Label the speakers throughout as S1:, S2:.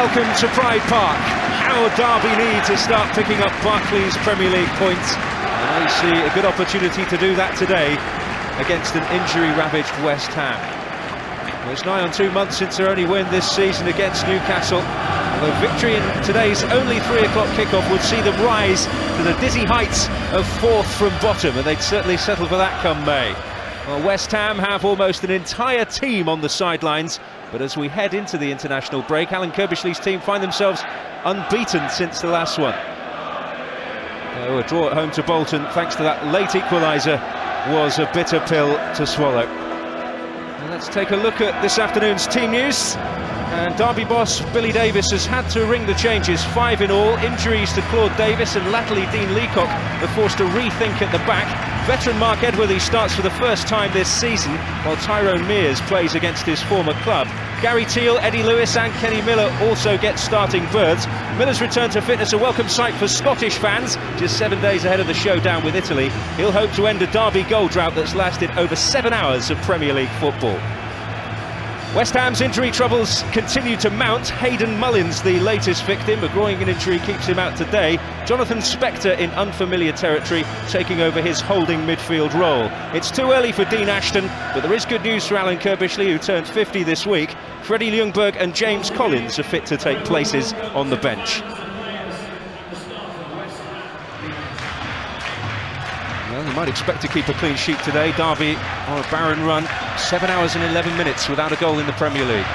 S1: welcome to Pride Park. How Derby need to start picking up Barclays Premier League points. And they see a good opportunity to do that today against an injury-ravaged West Ham. Well, it's nigh on 2 months since their only win this season against Newcastle. Although victory in today's only 3 o'clock kickoff would see them rise to the dizzy heights of 4th from bottom, and they'd certainly settle for that come May. Well, West Ham have almost an entire team on the sidelines, but as we head into the international break, Alan Curbishley's team find themselves unbeaten since the last one. Oh, a draw at home to Bolton, thanks to that late equaliser, was a bitter pill to swallow. Well, let's take a look at this afternoon's team news. And Derby boss Billy Davies has had to ring the changes, 5 in all. Injuries to Claude Davis and latterly Dean Leacock are forced to rethink at the back. Veteran Mark Edworthy starts for the first time this season, while Tyrone Mears plays against his former club. Gary Teale, Eddie Lewis and Kenny Miller also get starting berths. Miller's return to fitness a welcome sight for Scottish fans, just 7 days ahead of the showdown with Italy. He'll hope to end a Derby goal drought that's lasted over 7 hours of Premier League football. West Ham's injury troubles continue to mount. Hayden Mullins, the latest victim. A groin injury keeps him out today. Jonathan Spector in unfamiliar territory, taking over his holding midfield role. It's too early for Dean Ashton, but there is good news for Alan Curbishley, who turned 50 this week. Freddie Ljungberg and James Collins are fit to take places on the bench. Well, you might expect to keep a clean sheet today. Derby on a barren run, 7 hours and 11 minutes without a goal in the Premier League.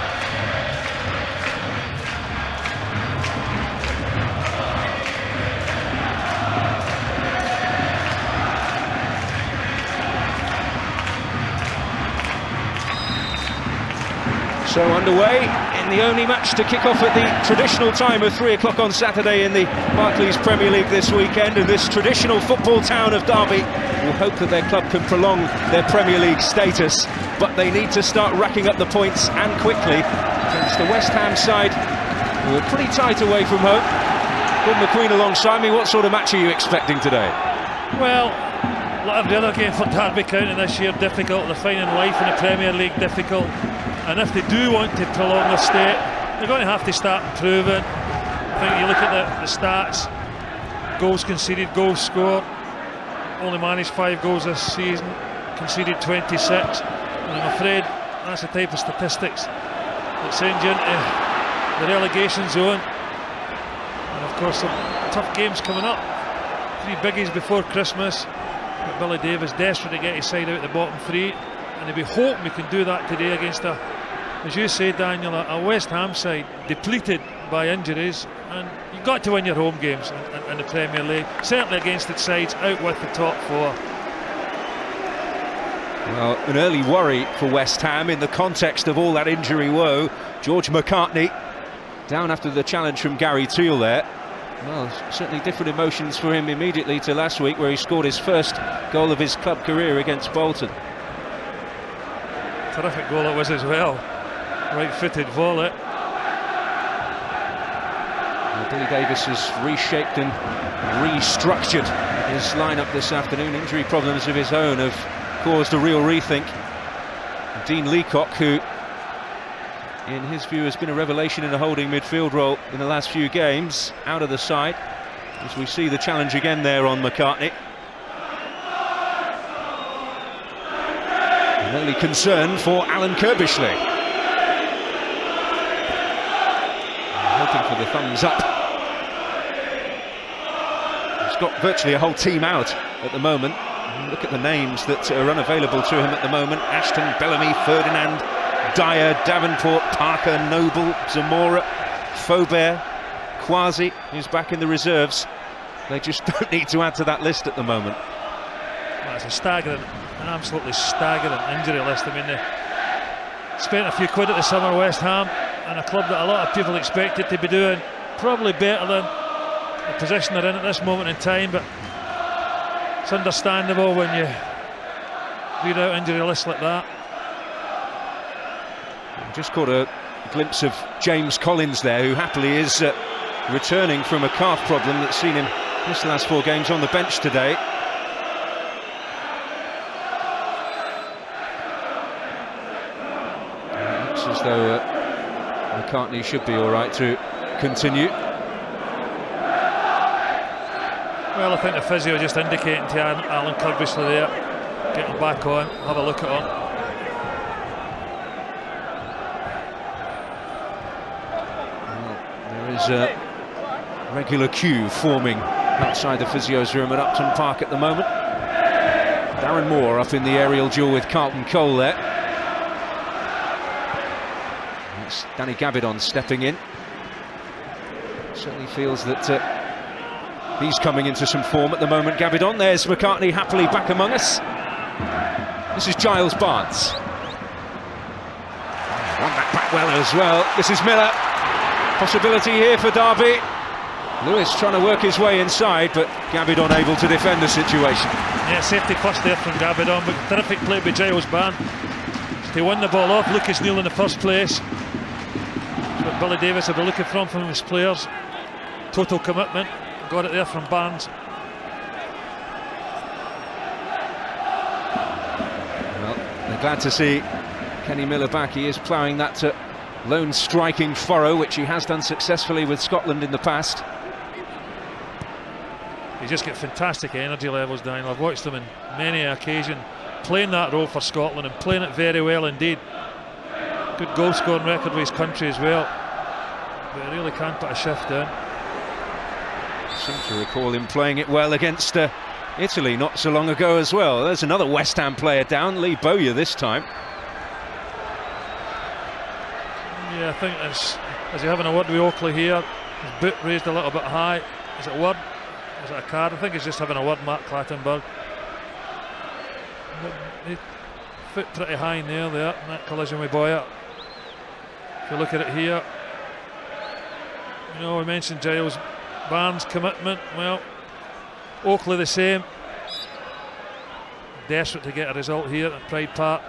S1: So underway in the only match to kick off at the traditional time of 3 o'clock on Saturday in the Barclays Premier League this weekend, and this traditional football town of Derby will hope that their club can prolong their Premier League status, but they need to start racking up the points, and quickly, against the West Ham side who are pretty tight away from home. Good McQueen alongside me. What sort of match are you expecting today?
S2: Well, like every other game for Derby County this year, difficult. They're finding life in the Premier League difficult. And if they do want to prolong their state, they're going to have to start improving. I think you look at the stats, goals conceded, goals scored, only managed 5 goals this season, conceded 26, and I'm afraid that's the type of statistics that send you into the relegation zone. And of course some tough games coming up, 3 biggies before Christmas. But Billy Davies desperate to get his side out the bottom 3, and he'll be hoping we can do that today against as you say, Daniel, a West Ham side depleted by injuries, and you've got to win your home games in the Premier League, certainly against its sides out with the top 4.
S1: Well, an early worry for West Ham in the context of all that injury woe. George McCartney down after the challenge from Gary Teale there. Well, certainly different emotions for him immediately to last week, where he scored his first goal of his club career against Bolton.
S2: Terrific goal it was as well. Right-footed volley.
S1: Well, Billy Davies has reshaped and restructured his lineup this afternoon. Injury problems of his own have caused a real rethink. Dean Leacock, who in his view has been a revelation in a holding midfield role in the last few games, out of the side, as we see the challenge again there on McCartney. An early concern for Alan Curbishley. Hoping for the thumbs up. He's got virtually a whole team out at the moment. Look at the names that are unavailable to him at the moment: Ashton, Bellamy, Ferdinand, Dyer, Davenport, Parker, Noble, Zamora, Faubert, Quasi, who's back in the reserves. They just don't need to add to that list at the moment.
S2: Well, it's an absolutely staggering injury list. I mean, they spent a few quid at the summer, West Ham, and a club that a lot of people expected to be doing probably better than the position they're in at this moment in time, but it's understandable when you read out injury lists like that.
S1: Just caught a glimpse of James Collins there, who happily is returning from a calf problem that's seen him this last 4 games on the bench today. Looks as though McCartney should be all right to continue.
S2: Well, I think the physio just indicating to Alan Curbishley there, get him back on, have a look at him.
S1: Well, there is a regular queue forming outside the physio's room at Upton Park at the moment. Darren Moore up in the aerial duel with Carlton Cole there. It's Danny Gabbidon stepping in. Certainly feels that he's coming into some form at the moment. Gabbidon, there's McCartney happily back among us. This is Giles Barnes. Won that back well as well. This is Miller. Possibility here for Derby. Lewis trying to work his way inside, but Gabbidon able to defend the situation.
S2: Yeah, safety first there from Gabbidon, but terrific play by Giles Barnes to win the ball off Lucas Neill in the first place. That's what Billy Davies will be looking from his players. Total commitment. Got it there from Barnes.
S1: Well, they're glad to see Kenny Miller back. He is ploughing that lone striking furrow, which he has done successfully with Scotland in the past.
S2: He's just got fantastic energy levels down. I've watched him on many occasions playing that role for Scotland and playing it very well indeed. Good goal scoring record with his country as well, but he really can put a shift down.
S1: I seem to recall him playing it well against Italy not so long ago as well. There's another West Ham player down, Lee Bowyer this time.
S2: Yeah, I think as you're having a word with Oakley here, his boot raised a little bit high. Is it a word? Is it a card? I think he's just having a word, Mark Clattenburg. Foot pretty high in there, in that collision with Bowyer. If you look at it here, you know, we mentioned Giles Barnes' commitment. Well, Oakley the same. Desperate to get a result here at Pride Park.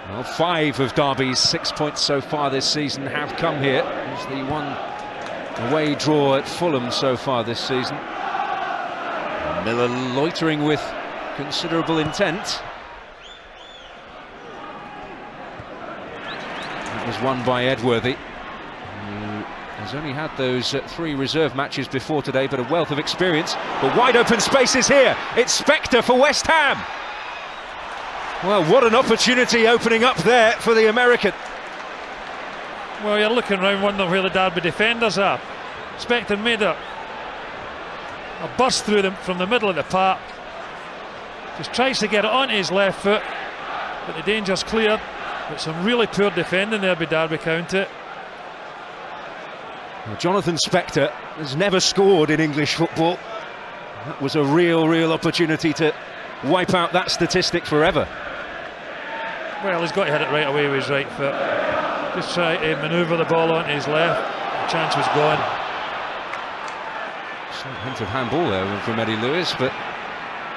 S1: Well, 5 of Derby's 6 points so far this season have come here. There's the one away draw at Fulham so far this season. Miller loitering with considerable intent. It was won by Edworthy, who has only had those 3 reserve matches before today, but a wealth of experience. But wide open spaces here. It's Spector for West Ham. Well, what an opportunity opening up there for the American.
S2: Well, you're looking around wondering where the Derby defenders are. Spector made a burst through them from the middle of the park. Just tries to get it onto his left foot, but the danger's cleared. But some really poor defending there by Derby County.
S1: Well, Jonathan Spector has never scored in English football. That was a real opportunity to wipe out that statistic forever.
S2: Well, he's got to hit it right away with his right foot. Just try to manoeuvre the ball onto his left. The chance was gone.
S1: Some hint of handball there from Eddie Lewis, but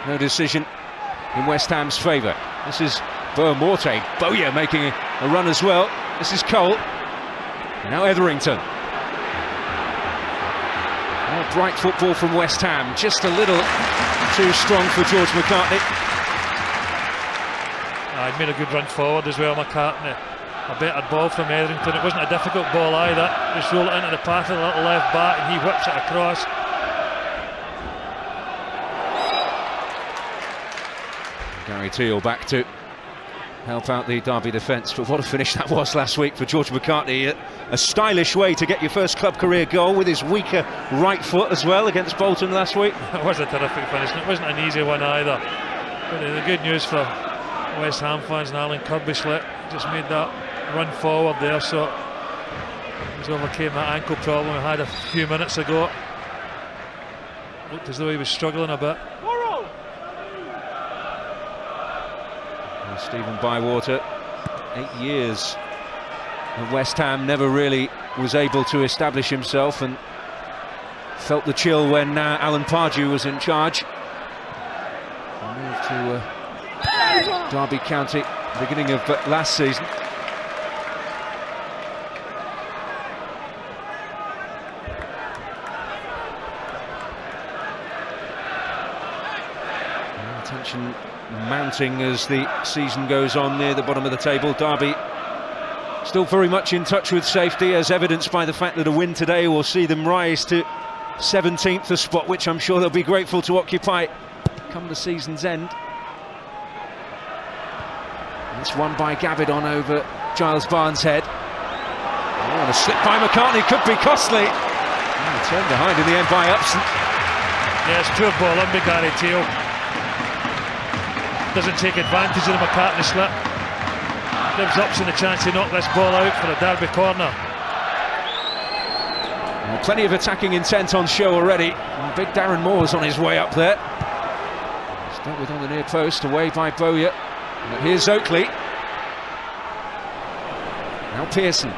S1: no decision in West Ham's favour. This is Boa Morte. Bowyer making a run as well. This is Cole. Now Etherington. More bright football from West Ham. Just a little too strong for George McCartney.
S2: He made a good run forward as well, McCartney. A better ball from Etherington. It wasn't a difficult ball either. Just roll it into the path of the little left back and he whips it across.
S1: Gary Teale back to help out the Derby defence, but what a finish that was last week for George McCartney. A stylish way to get your first club career goal with his weaker right foot as well against Bolton last week.
S2: It was a terrific finish, and it wasn't an easy one either. But the good news for West Ham fans and Alan Curbishley, just made that run forward there, so he's overcame that ankle problem we had a few minutes ago. Looked as though he was struggling a bit.
S1: Stephen Bywater, 8 years at West Ham, never really was able to establish himself and felt the chill when Alan Pardew was in charge. Moved to Derby County beginning of last season. Tension mounting as the season goes on near the bottom of the table. Derby Still very much in touch with safety, as evidenced by the fact that a win today will see them rise to 17th, a spot which I'm sure they'll be grateful to occupy come the season's end. It's won by Gabbidon over Giles Barnes' head. Oh, and a slip by McCartney could be costly. Oh, turned behind in the end by Upson.
S2: Yeah, it's poor ball on by Gary Teale. Doesn't take advantage of the McCartney slip. Gives Upson a chance to knock this ball out for a Derby corner.
S1: Well, plenty of attacking intent on show already. And big Darren Moore's on his way up there. Dealt with on the near post, away by Bowyer. But here's Oakley. Now Pearson.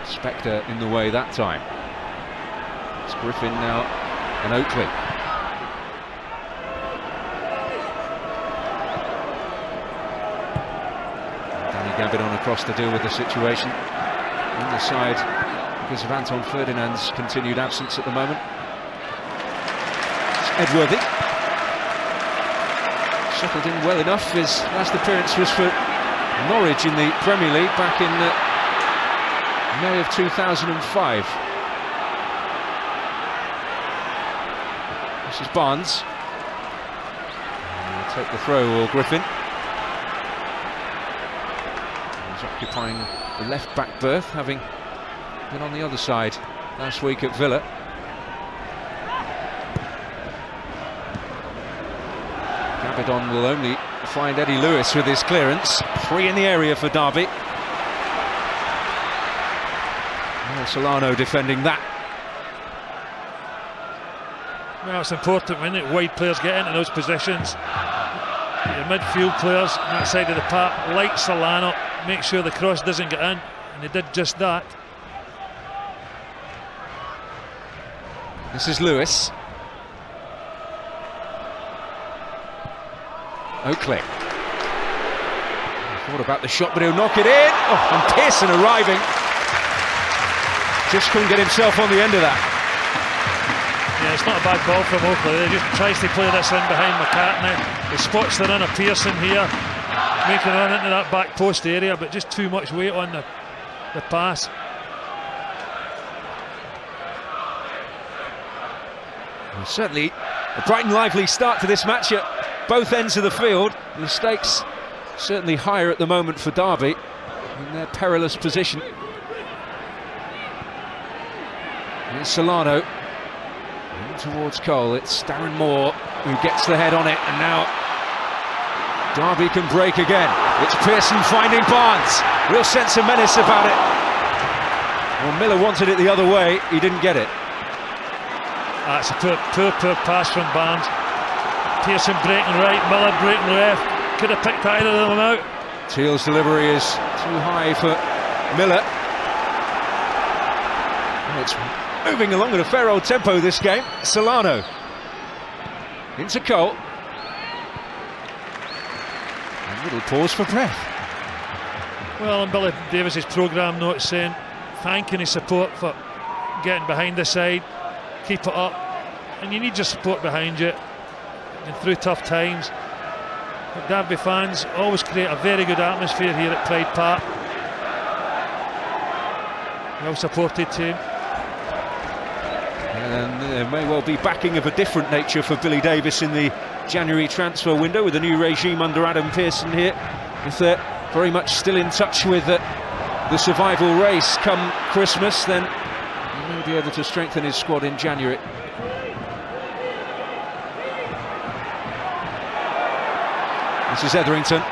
S1: Spector in the way that time. It's Griffin now and Oakley. Gabbidon across to deal with the situation on the side because of Anton Ferdinand's continued absence at the moment. It's Edworthy. Settled in well enough. His last appearance was for Norwich in the Premier League back in May of 2005. This is Barnes. He'll take the throw, or Griffin. Occupying the left back berth, having been on the other side last week at Villa. Gabbidon will only find Eddie Lewis with his clearance. 3 in the area for Derby. Oh, Solano defending that.
S2: Well, it's important when wide players get into those positions. Your midfield players on that side of the park, like Solano, make sure the cross doesn't get in, and they did just that.
S1: This is Lewis. Oakley. Thought about the shot, but he'll knock it in. Oh, and Pearson arriving. Just couldn't get himself on the end of that.
S2: Yeah, it's not a bad ball from Oakley. He just tries to play this in behind McCartney. He spots the run of Pearson here, making a run into that back post area, but just too much weight on the pass.
S1: Well, certainly a bright and lively start to this match at both ends of the field. The stakes certainly higher at the moment for Derby in their perilous position. Here's Solano in towards Cole. It's Darren Moore who gets the head on it, and now Derby can break again. It's Pearson finding Barnes. Real sense of menace about it. Well, Miller wanted it the other way. He didn't get it.
S2: That's a poor pass from Barnes. Pearson breaking right, Miller breaking left. Could have picked either of them out.
S1: Teale's delivery is too high for Miller. And it's moving along at a fair old tempo this game. Solano into Cole. A little pause for breath.
S2: Well, and Billy Davies' programme note saying thanking his support for getting behind the side, keep it up, and you need your support behind you and through tough times. But Derby fans always create a very good atmosphere here at Pride Park. Well supported team.
S1: And there may well be backing of a different nature for Billy Davies in the January transfer window, with a new regime under Adam Pearson here. If they're very much still in touch with the survival race come Christmas, then he may be able to strengthen his squad in January. This is Etherington.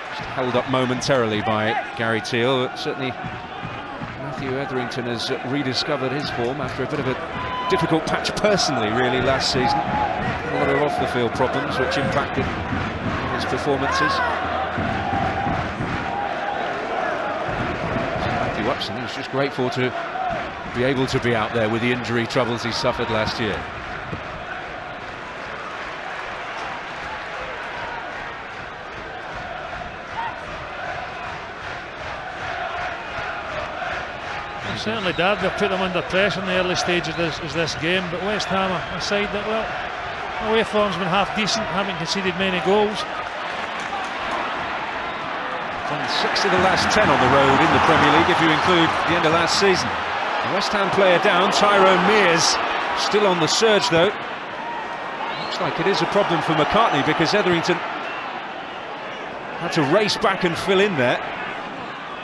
S1: Just held up momentarily by Gary Teale. Certainly Matthew Etherington has rediscovered his form after a bit of a difficult patch personally, really, last season. A lot of off-the-field problems which impacted his performances. Matthew Upson, he was just grateful to be able to be out there with the injury troubles he suffered last year.
S2: Certainly Derby have put them under pressure in the early stages of this game, but West Ham are a side that, well, away form's been half decent, haven't conceded many goals.
S1: won 6 of the last 10 on the road in the Premier League, if you include the end of last season. The West Ham player down, Tyrone Mears, still on the surge though. Looks like it is a problem for McCartney, because Etherington had to race back and fill in there.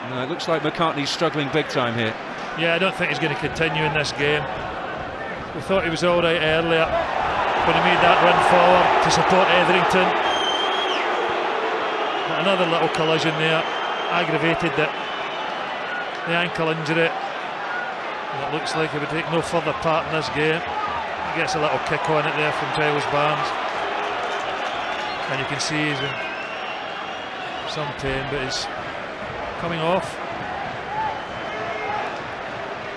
S1: No, it looks like McCartney's struggling big time here.
S2: Yeah, I don't think he's going to continue in this game. We thought he was all right earlier when he made that run forward to support Etherington. But another little collision there aggravated the ankle injury. And it looks like he would take no further part in this game. He gets a little kick on it there from Giles Barnes, and you can see he's in some pain, but he's coming off.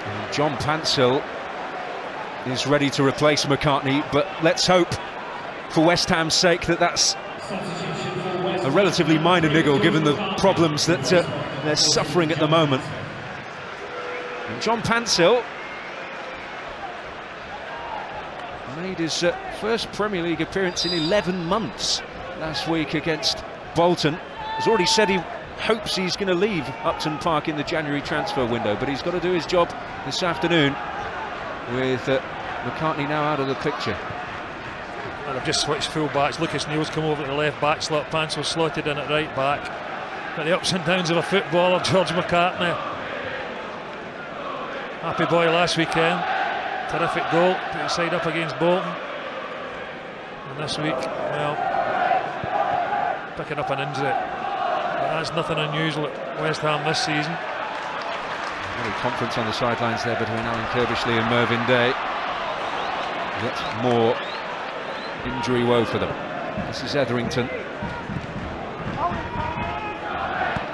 S1: And John Paintsil is ready to replace McCartney, but let's hope, for West Ham's sake, that that's a relatively minor niggle, given the problems that they're suffering at the moment. And John Paintsil made his first Premier League appearance in 11 months last week against Bolton. Has already said he hopes he's going to leave Upton Park in the January transfer window, but he's got to do his job this afternoon with McCartney now out of the picture.
S2: And I've just switched full backs. Lucas Neill's come over to the left back slot, Paintsil slotted in at right back. Got the ups and downs of a footballer, George McCartney. Happy boy last weekend, terrific goal, put his side up against Bolton. And this week, well, picking up an injury. But that's nothing unusual at West Ham this season.
S1: Very conference on the sidelines there between Alan Curbishley and Mervyn Day. Yet more injury woe for them. This is Etherington.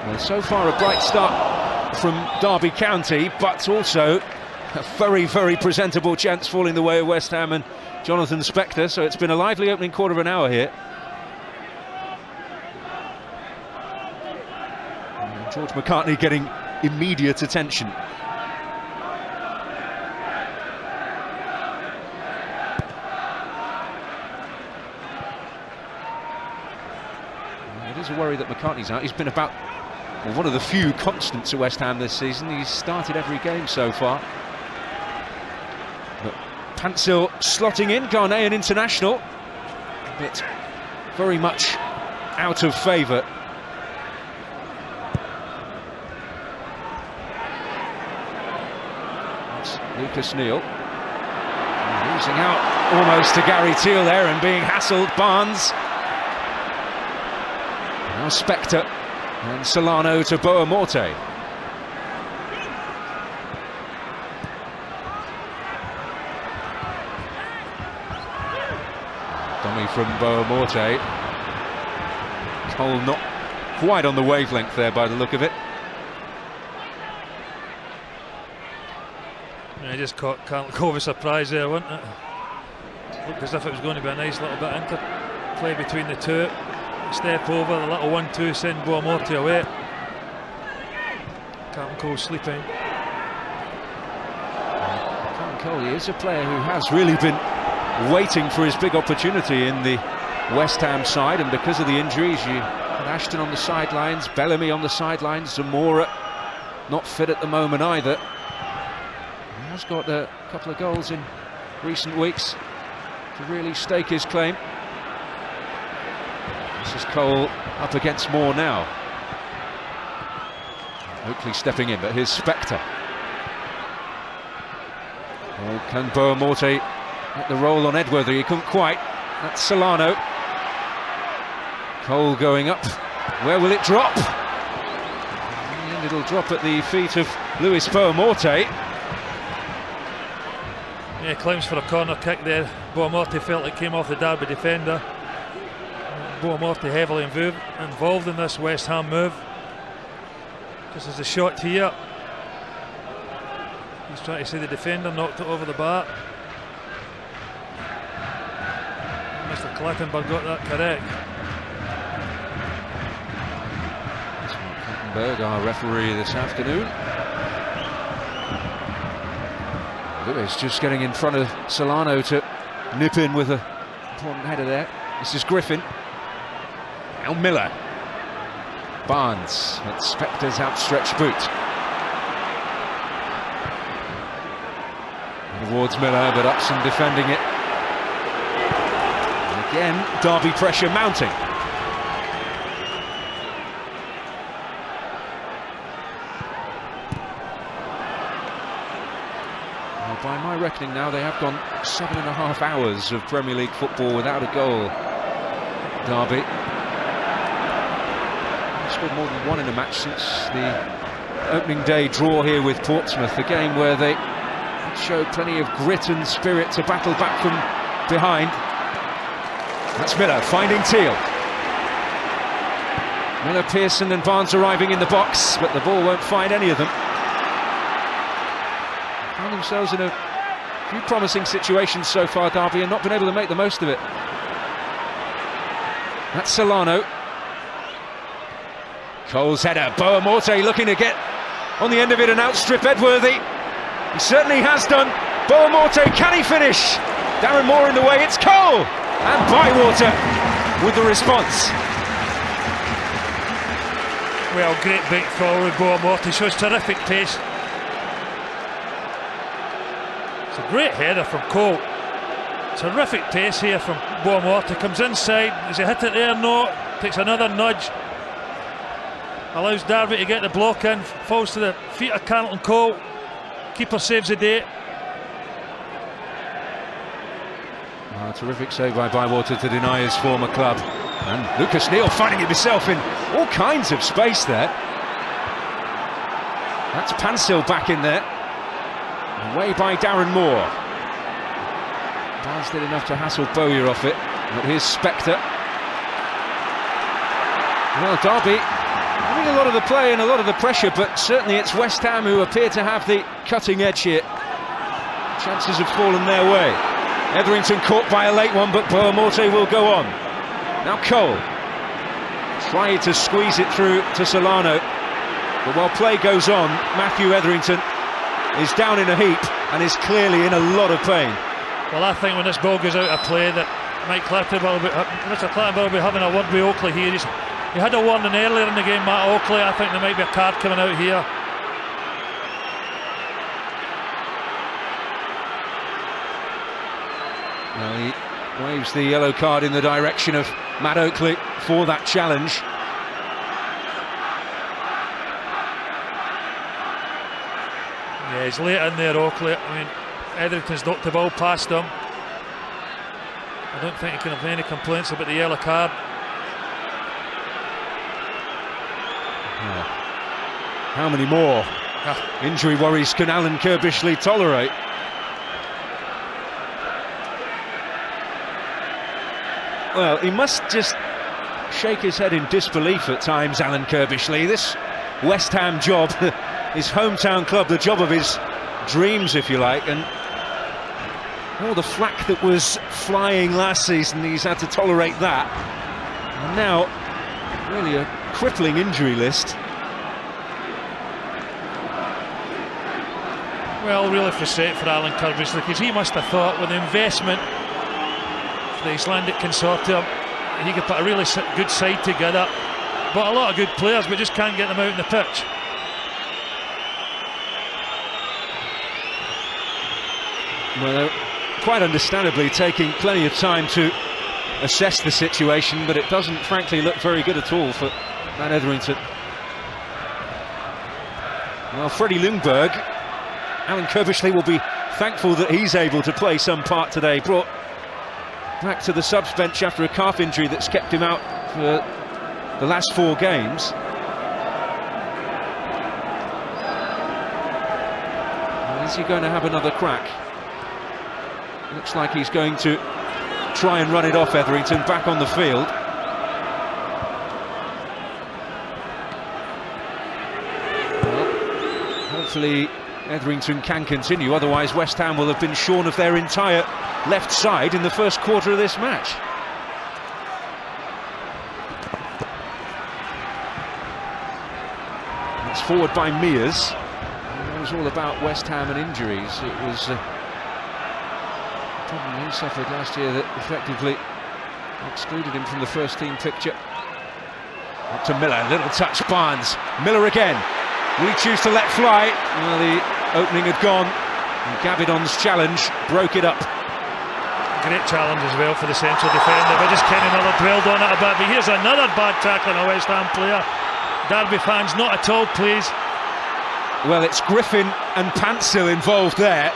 S1: Well, so far a bright start from Derby County, but also a very, very presentable chance falling the way of West Ham and Jonathan Spector, so it's been a lively opening quarter of an hour here. And George McCartney getting immediate attention. It is a worry that McCartney's out. He's been about one of the few constants at West Ham this season. He's started every game so far. But Paintsil slotting in, Ghanaian international, but very much out of favour. That's Lucas Neill. Losing out almost to Gary Teale there and being hassled. Barnes. Now Spector. And Solano to Boa Morte. Dummy from Boa Morte. Cole not quite on the wavelength there by the look of it.
S2: Yeah, he just can't go with surprise there, wasn't it? Looked as if it was going to be a nice little bit interplay between the two. Step over, the little 1-2 send Boa Morte away. Captain Cole sleeping.
S1: Captain Cole, he is a player who has really been waiting for his big opportunity in the West Ham side, and because of the injuries, you had Ashton on the sidelines, Bellamy on the sidelines, Zamora not fit at the moment either. He has got a couple of goals in recent weeks to really stake his claim. This is Cole up against Moore now. Oakley stepping in, but here's Spector. Oh, can Boa Morte get the roll on Edworthy? He couldn't quite. That's Solano. Cole going up. Where will it drop? And it'll drop at the feet of Luis Boa Morte.
S2: Yeah, claims for a corner kick there. Boa Morte felt it came off the Derby defender. Boa Morte heavily involved in this West Ham move. Just as the shot here, he's trying to say the defender knocked it over the bar. Mr. Clattenburg got that correct.
S1: Clattenburg, our referee this afternoon. Lewis just getting in front of Solano to nip in with a important header there. This is Griffin. Now Miller. Barnes at Spector's outstretched boot. Towards Miller, but Upson defending it. And again, Derby pressure mounting. Well, by my reckoning now, they have gone 7.5 hours of Premier League football without a goal. Derby scored more than one in a match since the opening day draw here with Portsmouth, a game where they showed plenty of grit and spirit to battle back from behind. That's Miller finding Teale. Miller, Pearson and Barnes arriving in the box, but the ball won't find any of them. Found themselves in a few promising situations so far, Derby, and not been able to make the most of it. That's Solano. Cole's header, Boa Morte looking to get on the end of it and outstrip Edworthy. He certainly has done. Boa Morte, can he finish? Darren Moore in the way, it's Cole! And Bywater with the response.
S2: Well, great break forward, Boa Morte, shows terrific pace. It's a great header from Cole. Terrific pace here from Boa Morte, comes inside, does he hit it there? No, takes another nudge. Allows Derby to get the block in, falls to the feet of Carlton Cole. Keeper saves the day.
S1: Terrific save by Bywater to deny his former club. And Lucas Neill finding himself in all kinds of space there. That's Paintsil back in there. Away by Darren Moore. Barnes did enough to hassle Bowyer off it. But here's Spector. Well, Derby having a lot of the play and a lot of the pressure, but certainly it's West Ham who appear to have the cutting edge here. Chances have fallen their way. Etherington caught by a late one, but Boa Morte will go on. Now Cole tried to squeeze it through to Solano, but while play goes on, Matthew Etherington is down in a heap and is clearly in a lot of pain.
S2: Well, I think when this ball goes out of play that Mr. Clattenburg will be having a word with Oakley here. He had a warning earlier in the game, Matt Oakley. I think there might be a card coming out here.
S1: Well, he waves the yellow card in the direction of Matt Oakley for that challenge.
S2: Yeah, he's late in there, Oakley. I mean, Etherington's knocked the ball past him. I don't think he can have any complaints about the yellow card.
S1: How many more injury worries can Alan Curbishley tolerate? Well, he must just shake his head in disbelief at times, Alan Curbishley. This West Ham job, his hometown club, the job of his dreams, if you like, and all the flack that was flying last season, he's had to tolerate that. And now, really a crippling injury list.
S2: Well, really frustrating for Alan Curbishley, because he must have thought with the investment for the Icelandic consortium, he could put a really good side together. But a lot of good players, but just can't get them out in the pitch.
S1: Well, they're quite understandably taking plenty of time to assess the situation, but it doesn't frankly look very good at all for Matt Etherington. Well, Freddie Ljungberg, Alan Curbishley will be thankful that he's able to play some part today. Brought back to the subs bench after a calf injury that's kept him out for the last 4 games. Well, is he going to have another crack? Looks like he's going to try and run it off. Etherington back on the field. Well, hopefully Etherington can continue, otherwise West Ham will have been shorn of their entire left side in the first quarter of this match. It's forward by Mears. It was all about West Ham and injuries. It was a problem he suffered last year that effectively excluded him from the first team picture. Up to Miller, little touch, Barnes. Miller again. Will he choose to let fly? Well, the opening had gone. And Gabbidon's challenge broke it up.
S2: Great challenge as well for the central defender. But just Kenny Miller dwelled on it a bit. But here's another bad tackle on a West Ham player. Derby fans, not at all pleased.
S1: Well, it's Griffin and Paintsil involved there.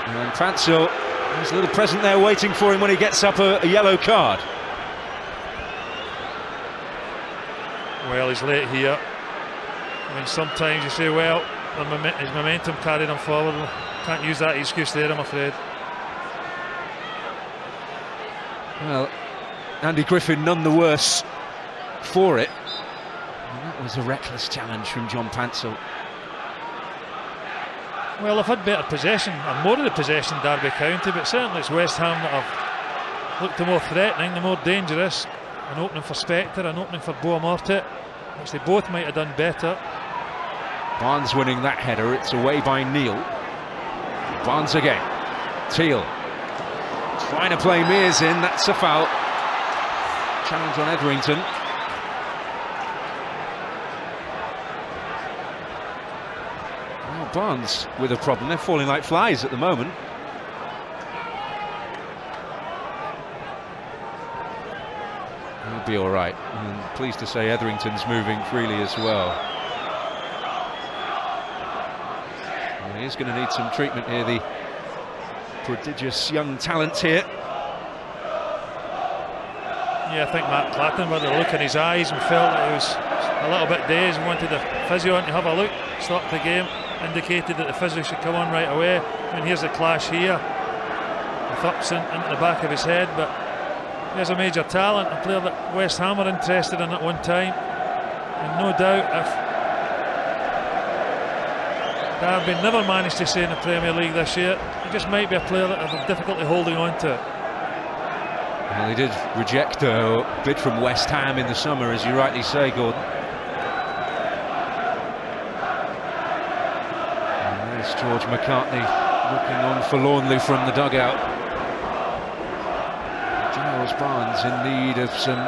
S1: And Paintsil, there's a little present there waiting for him when he gets up a yellow card.
S2: Well, he's late here. I mean, sometimes you say, well, his momentum carried him forward. Can't use that excuse there, I'm afraid.
S1: Well, Andy Griffin none the worse for it. And that was a reckless challenge from John Paintsil.
S2: Well, they've had better possession, and more of the possession, Derby County, but certainly it's West Ham that have looked the more threatening, the more dangerous. An opening for Spector, an opening for Boa Morte, which they both might have done better.
S1: Barnes winning that header, it's away by Neill. Barnes again. Teale trying to play Mears in, that's a foul. Challenge on Etherington. Well, Barnes with a problem, they're falling like flies at the moment. He'll be all right. I'm pleased to say Etherington's moving freely as well. He is going to need some treatment here, the prodigious young talent here.
S2: Yeah, I think Matt Clatton, with a look in his eyes, and felt that he was a little bit dazed and wanted the physio on to have a look, stopped the game, indicated that the physio should come on right away. And here's a clash here with Upson into the back of his head, but there's a major talent, a player that West Ham are interested in at one time, and no doubt if Derby never managed to stay in the Premier League this year, he just might be a player that have difficulty holding on to it.
S1: Well, he did reject a bid from West Ham in the summer, as you rightly say, Gordon. And there's George McCartney looking on forlornly from the dugout. Giles Barnes in need of some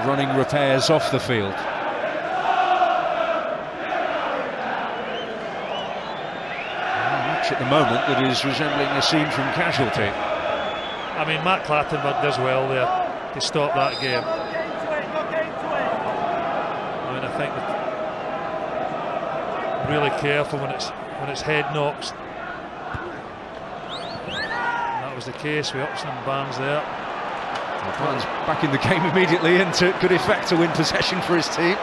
S1: running repairs off the field. At the moment that is resembling a scene from Casualty.
S2: I mean, Matt Clattenburg does well there to stop that game. I mean, I think that really careful when its head knocks. And that was the case with Upson and Barnes there.
S1: Well, Barnes back in the game immediately and to good effect to win possession for his team.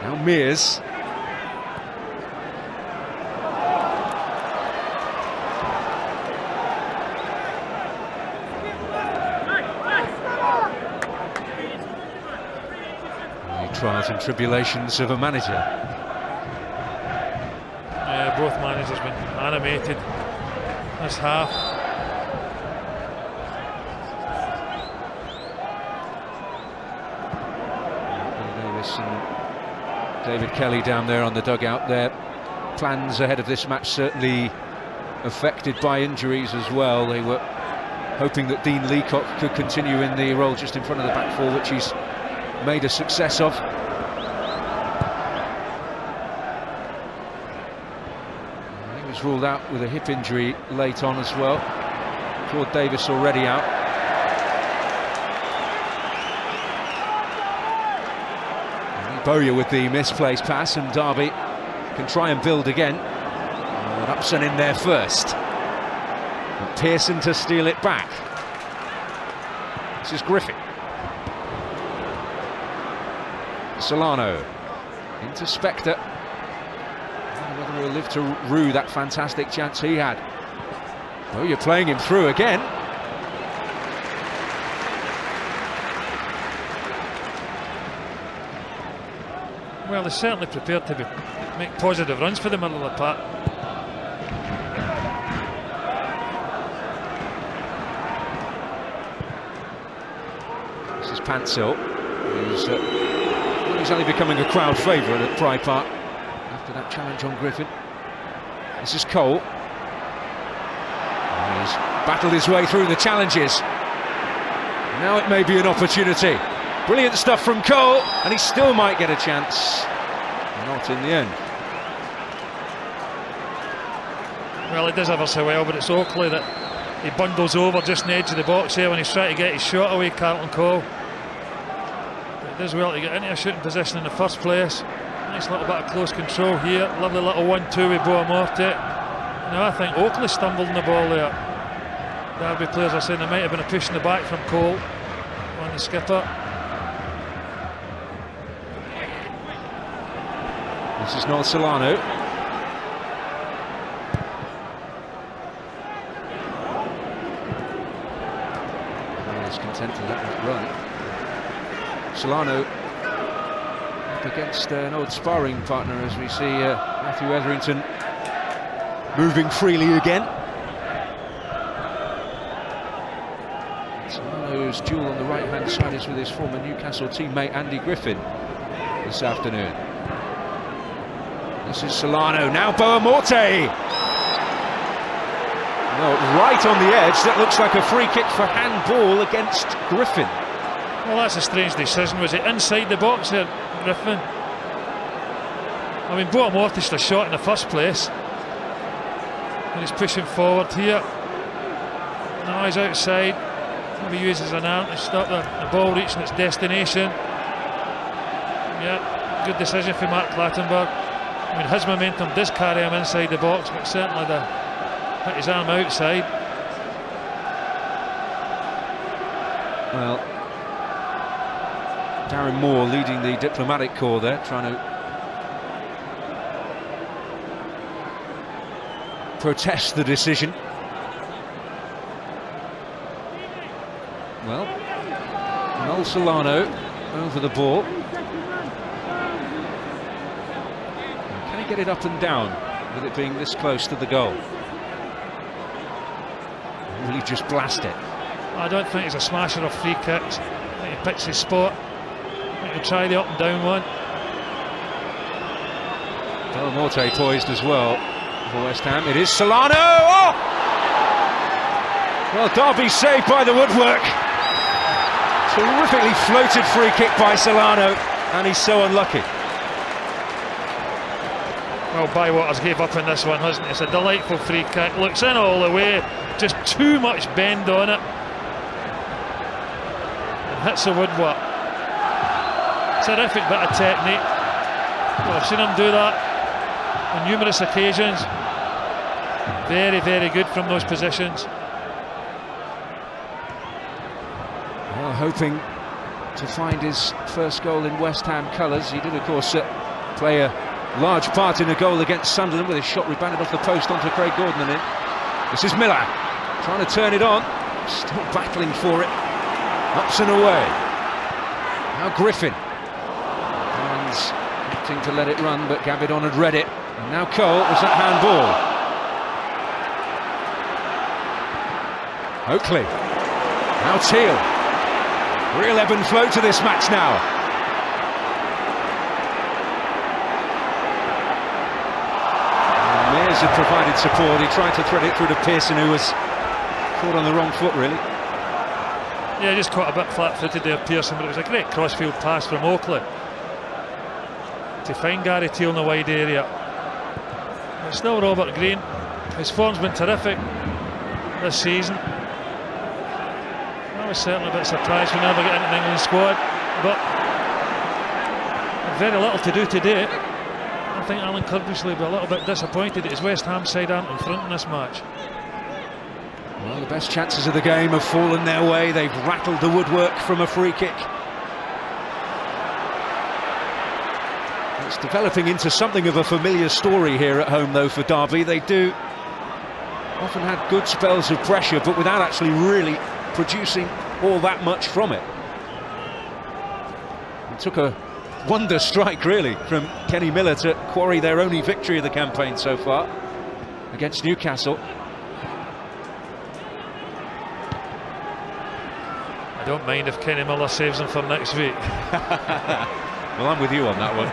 S1: Now Mears. The trials and tribulations of a manager.
S2: Yeah, both managers have been animated this half.
S1: Davies and David Kelly down there on the dugout. Their plans ahead of this match certainly affected by injuries as well. They were hoping that Dean Leacock could continue in the role just in front of the back four, which he's made a success of. He was ruled out with a hip injury late on as well. Claude Davis already out. Bowyer with the misplaced pass, and Derby can try and build again. And Upson in there first. And Pearson to steal it back. This is Griffin. Solano into Spector. I wonder whether he'll live to rue that fantastic chance he had. Bowyer playing him through again.
S2: Well, they're certainly prepared to make positive runs for the middle of the park.
S1: This is Paintsil, who's only becoming a crowd favourite at Pride Park after that challenge on Griffin. This is Cole. He's battled his way through the challenges. Now it may be an opportunity. Brilliant stuff from Cole, and he still might get a chance. Not in the end.
S2: Well, he does ever so well, but it's Oakley that he bundles over just on the edge of the box here when he's trying to get his shot away, Carlton Cole. But he does well to get into a shooting position in the first place. Nice little bit of close control here. Lovely little 1-2 with Boa Morte. Now I think Oakley stumbled in the ball there. Derby players are saying there might have been a push in the back from Cole on the skipper.
S1: This is not Solano. He's content to let that run. Solano up against an old sparring partner as we see Matthew Etherington moving freely again. Solano's duel on the right hand side is with his former Newcastle teammate Andy Griffin this afternoon. This is Solano, now Boa Morte! Well, right on the edge, that looks like a free kick for handball against Griffin.
S2: Well, that's a strange decision. Was it inside the box there, Griffin? I mean, Boa Morte should have shot in the first place. And he's pushing forward here. Now he's outside. Maybe uses an arm to stop the ball reaching its destination. Yeah, good decision for Mark Clattenburg. I mean, his momentum does carry him inside the box, but certainly hit his arm outside.
S1: Well, Darren Moore leading the diplomatic corps there, trying to protest the decision. Well, Noel Solano over the ball. Can he get it up and down with it being this close to the goal? Will he just blast it?
S2: I don't think he's a smasher of free kicks. I think he picks his spot. I think he'll try the up and down one.
S1: Boa Morte poised as well for West Ham. It is Solano! Oh! Well, Derby saved by the woodwork. Terrifically floated free kick by Solano, and he's so unlucky.
S2: Well, Bywater's gave up on this one, hasn't he? It's a delightful free kick. Looks in all the way, just too much bend on it. And hits the woodwork. Terrific bit of technique. Well, I've seen him do that on numerous occasions. Very, very good from those positions.
S1: Well, hoping to find his first goal in West Ham colours. He did, of course, play a large part in a goal against Sunderland with his shot rebounded off the post onto Craig Gordon and in. This is Miller trying to turn it on, still battling for it. Upson away. Now Griffin. And opting to let it run, but Gabbidon had read it. And now Cole, was that handball? Oakley. Now Teale. Real ebb and flow to this match now. Mears had provided support. He tried to thread it through to Pearson, who was caught on the wrong foot, really.
S2: Yeah, just caught a bit flat-footed there, Pearson, but it was a great crossfield pass from Oakley to find Gary Teale in the wide area. But still Robert Green, his form's been terrific this season. I was certainly a bit surprised we never get into the England squad, but very little to do today. I think Alan Curbishley will be a little bit disappointed that his West Ham side aren't in front in this match.
S1: Well, the best chances of the game have fallen their way. They've rattled the woodwork from a free kick. It's developing into something of a familiar story here at home, though, for Derby. They do often had good spells of pressure, but without actually really producing all that much from it. It took a wonder strike, really, from Kenny Miller to quarry their only victory of the campaign so far against Newcastle.
S2: I don't mind if Kenny Miller saves them for next week.
S1: Well, I'm with you on that one.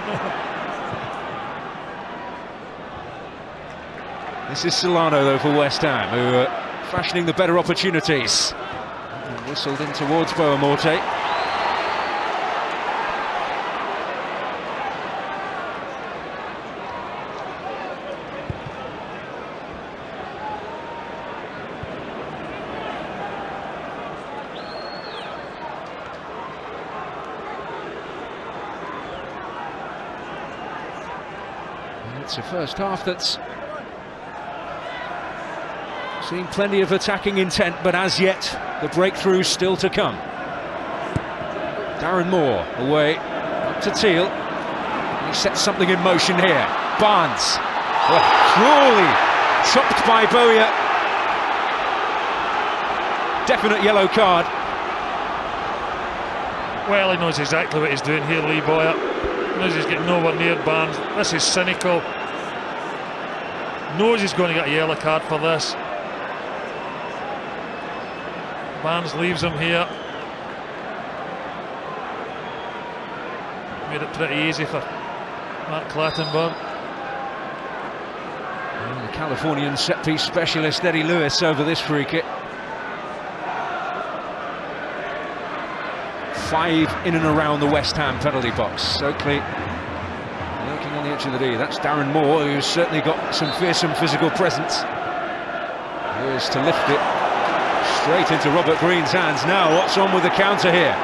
S1: This is Solano, though, for West Ham, who fashioning the better opportunities. Whistled in towards Boa Morte. It's a first half that's seen plenty of attacking intent, but as yet the breakthrough's still to come. Darren Moore away up to Teale. He sets something in motion here. Barnes, cruelly chopped by Bowyer. Definite yellow card.
S2: Well, he knows exactly what he's doing here, Lee Bowyer. He knows he's getting nowhere near Barnes. This is cynical. Knows he's going to get a yellow card for this. Barnes leaves him here. Made it pretty easy for Mark Clattenburg.
S1: The Californian set-piece specialist Eddie Lewis over this free kick. 5 in and around the West Ham penalty box. Oakley lurking on the edge of the D. That's Darren Moore, who's certainly got some fearsome physical presence. Lewis to lift it straight into Robert Green's hands. Now, what's on with the counter here?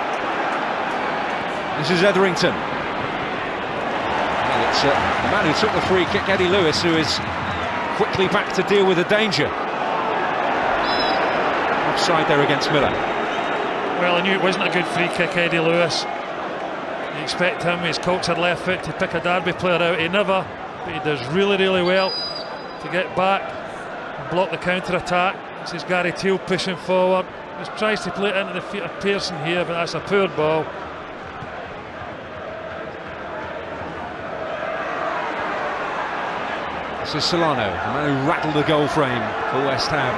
S1: This is Etherington. Well, it's the man who took the free kick, Eddie Lewis, who is quickly back to deal with the danger. Offside there against Miller.
S2: Well, I knew it wasn't a good free kick, Eddie Lewis. You expect him, his cultured left foot, to pick a Derby player out. He never, but he does really, really well to get back and block the counter-attack. This is Gary Teale pushing forward. Just tries to play it into the feet of Pearson here, but that's a poor ball.
S1: This is Solano, the man who rattled the goal frame for West Ham.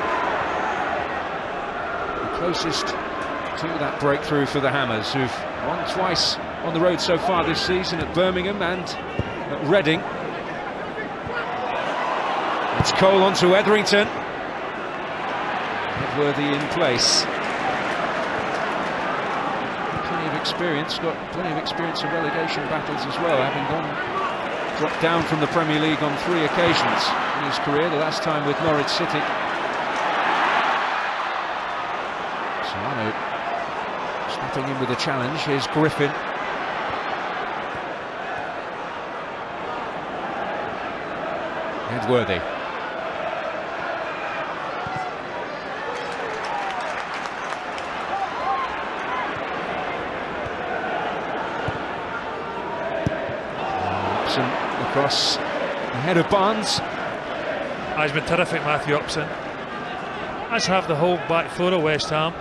S1: The closest to that breakthrough for the Hammers, who've won twice on the road so far this season, at Birmingham and at Reading. It's Cole onto Etherington. Edworthy in place. Plenty of experience, got plenty of experience in relegation battles as well, having dropped down from the Premier League on 3 occasions in his career, the last time with Norwich City. Solano stepping in with a challenge. Here's Griffin. Edworthy. Upson across ahead of Barnes.
S2: He's been terrific, Matthew Upson. As have the whole back four of West Ham.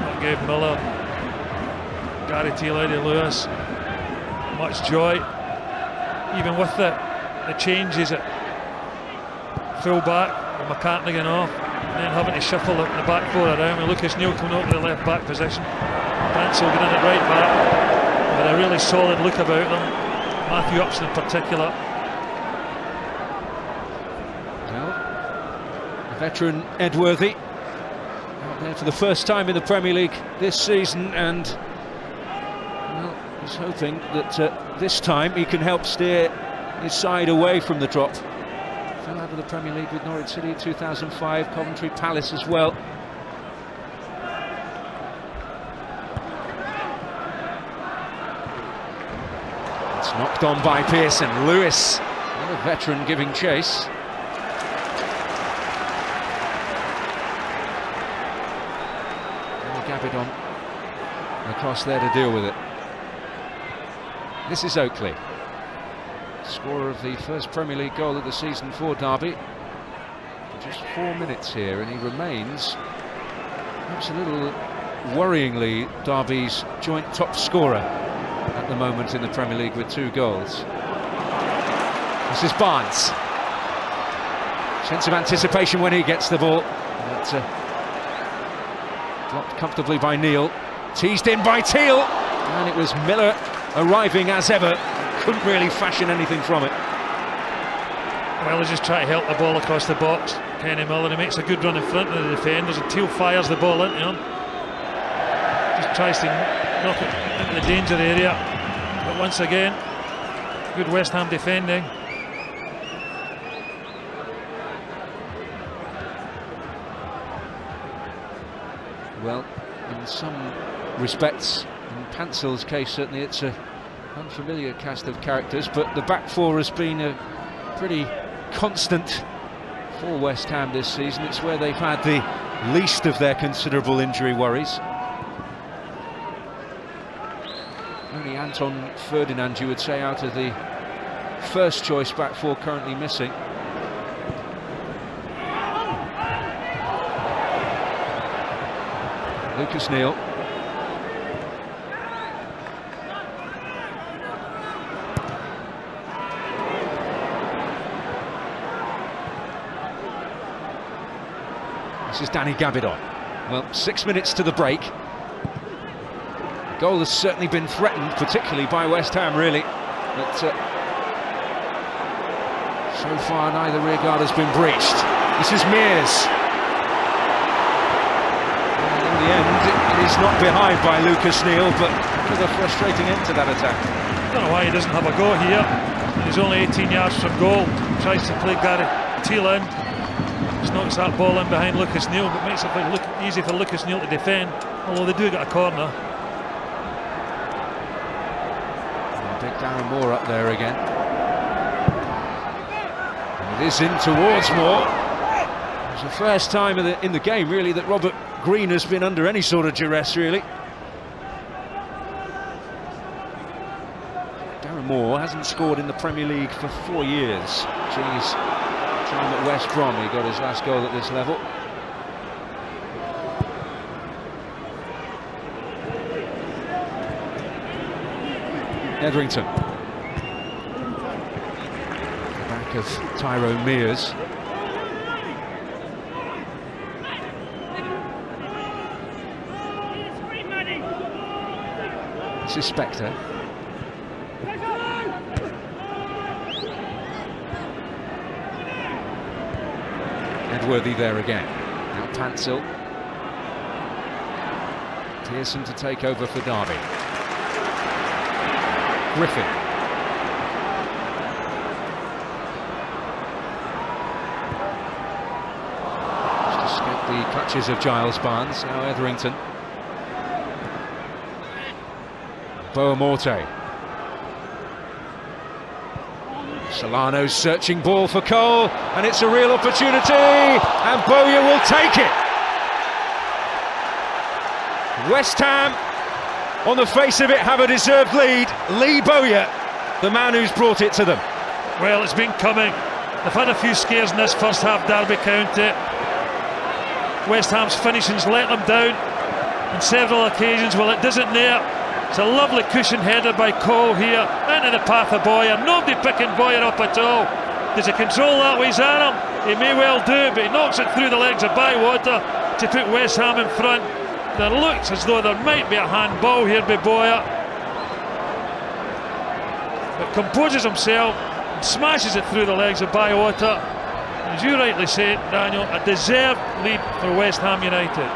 S2: That gave Miller, Gary Teale, Eddie Lewis much joy. Even with the changes at full back, with McCartney going off, and then having to shuffle the back four around with Lucas Neill coming over to the left back position. Paintsil getting it right back with a really solid look about them. Matthew Upson in particular.
S1: Well, the veteran Edworthy out there for the first time in the Premier League this season, and well, he's hoping that this time he can help steer his side away from the drop. Fell out of the Premier League with Norwich City in 2005, Coventry Palace as well. It's knocked on by Pearson. Lewis, another veteran, giving chase. Gabbidon across there to deal with it. This is Oakley, scorer of the first Premier League goal of the season for Derby. Just 4 minutes here, and he remains, perhaps a little worryingly, Derby's joint top scorer at the moment in the Premier League with 2 goals. This is Barnes. Sense of anticipation when he gets the ball. But, blocked comfortably by Neill. Teased in by Teale. And it was Miller arriving as ever. Couldn't really fashion anything from it.
S2: Well, he's just trying to help the ball across the box. Kenny Miller, he makes a good run in front of the defenders, and Teale fires the ball into him. Just tries to knock it into the danger area. But once again, good West Ham defending.
S1: Well, in some respects, in Paintsil's case certainly, it's an unfamiliar cast of characters, but the back four has been a pretty constant for West Ham this season. It's where they've had the least of their considerable injury worries. Only Anton Ferdinand, you would say, out of the first choice back four currently missing. Lucas Neill. This is Danny Gabbidon. Well, 6 minutes to the break. The goal has certainly been threatened, particularly by West Ham, really. But so far, neither rearguard has been breached. This is Mears. In the end, it is not behind by Lucas Neill, but with a frustrating end to that attack.
S2: I don't know why he doesn't have a go here. He's only 18 yards from goal. Tries to play Teale in. Just knocks that ball in behind Lucas Neill, but makes it look easy for Lucas Neill to defend, although they do get a corner.
S1: And big Darren Moore up there again. And it is in towards Moore. It's the first time in the game, really, that Robert Green has been under any sort of duress, really. Darren Moore hasn't scored in the Premier League for 4 years. During his time at West Brom, he got his last goal at this level. Etherington. The back of Tyrone Mears. This is Spector. Edworthy there again. Now Paintsil. Pearson to take over for Derby. Griffin. Just escaped the clutches of Giles Barnes. Now Etherington. Boa Morte. Solano's searching ball for Cole, and it's a real opportunity, and Bowyer will take it. West Ham, on the face of it, have a deserved lead. Lee Bowyer, the man who's brought it to them.
S2: Well, it's been coming. They've had a few scares in this first half, Derby County. West Ham's finishing's let them down on several occasions. Well, it doesn't there. It's a lovely cushion header by Cole here into the path of Bowyer. Nobody picking Bowyer up at all. Does he control that with his arm? He may well do, but he knocks it through the legs of Bywater to put West Ham in front. There looks as though there might be a handball here by Bowyer, but composes himself and smashes it through the legs of Bywater. As you rightly say, Daniel, a deserved lead for West Ham United.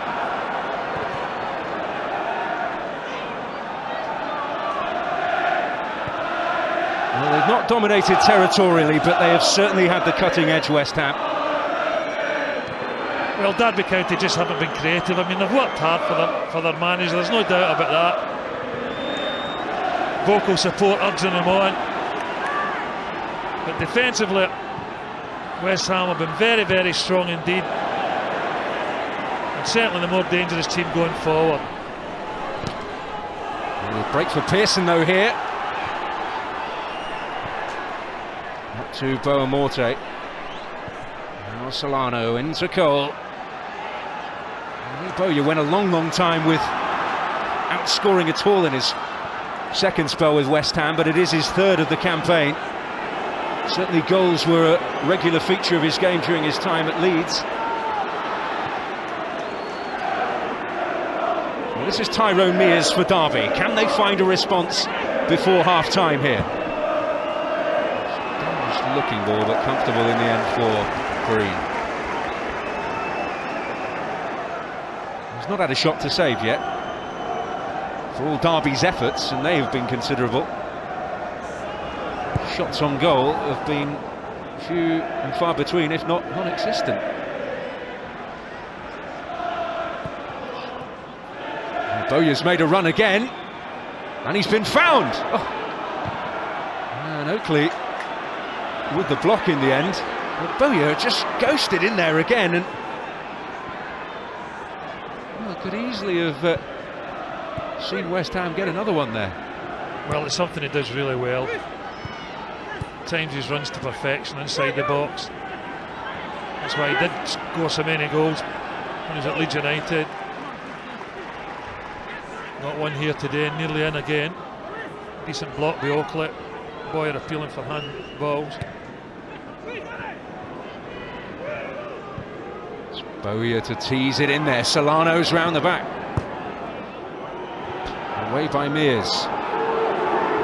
S1: Well, they've not dominated territorially, but they have certainly had the cutting edge, West Ham.
S2: Well, Derby County just haven't been creative. I mean, they've worked hard for their manager, there's no doubt about that. Vocal support urging them on. But defensively, West Ham have been very, very strong indeed. And certainly the more dangerous team going forward.
S1: Break for Pearson, though, here. Up to Boa Morte. Now Solano into Cole. Bowyer went a long time without scoring at all in his second spell with West Ham, but it is his third of the campaign. Certainly goals were a regular feature of his game during his time at Leeds. Well, this is Tyrone Mears for Derby. Can they find a response before half-time here? looking ball, but comfortable in the end for Green. He's not had a shot to save yet, for all Derby's efforts, and they have been considerable. Shots on goal have been few and far between, if not non-existent. Bowyer's made a run again, and he's been found. Oh. And Oakley with the block in the end, but Bowyer just ghosted in there again, and well, could easily have seen West Ham get another one there.
S2: Well, it's something he does really well. Times his runs to perfection inside the box. That's why he did score so many goals when he was at Leeds United. Got one here today, nearly in again. Decent block by Oakley. Bowyer appealing for handballs.
S1: It's Bowyer to tease it in there. Solano's round the back. Away by Mears.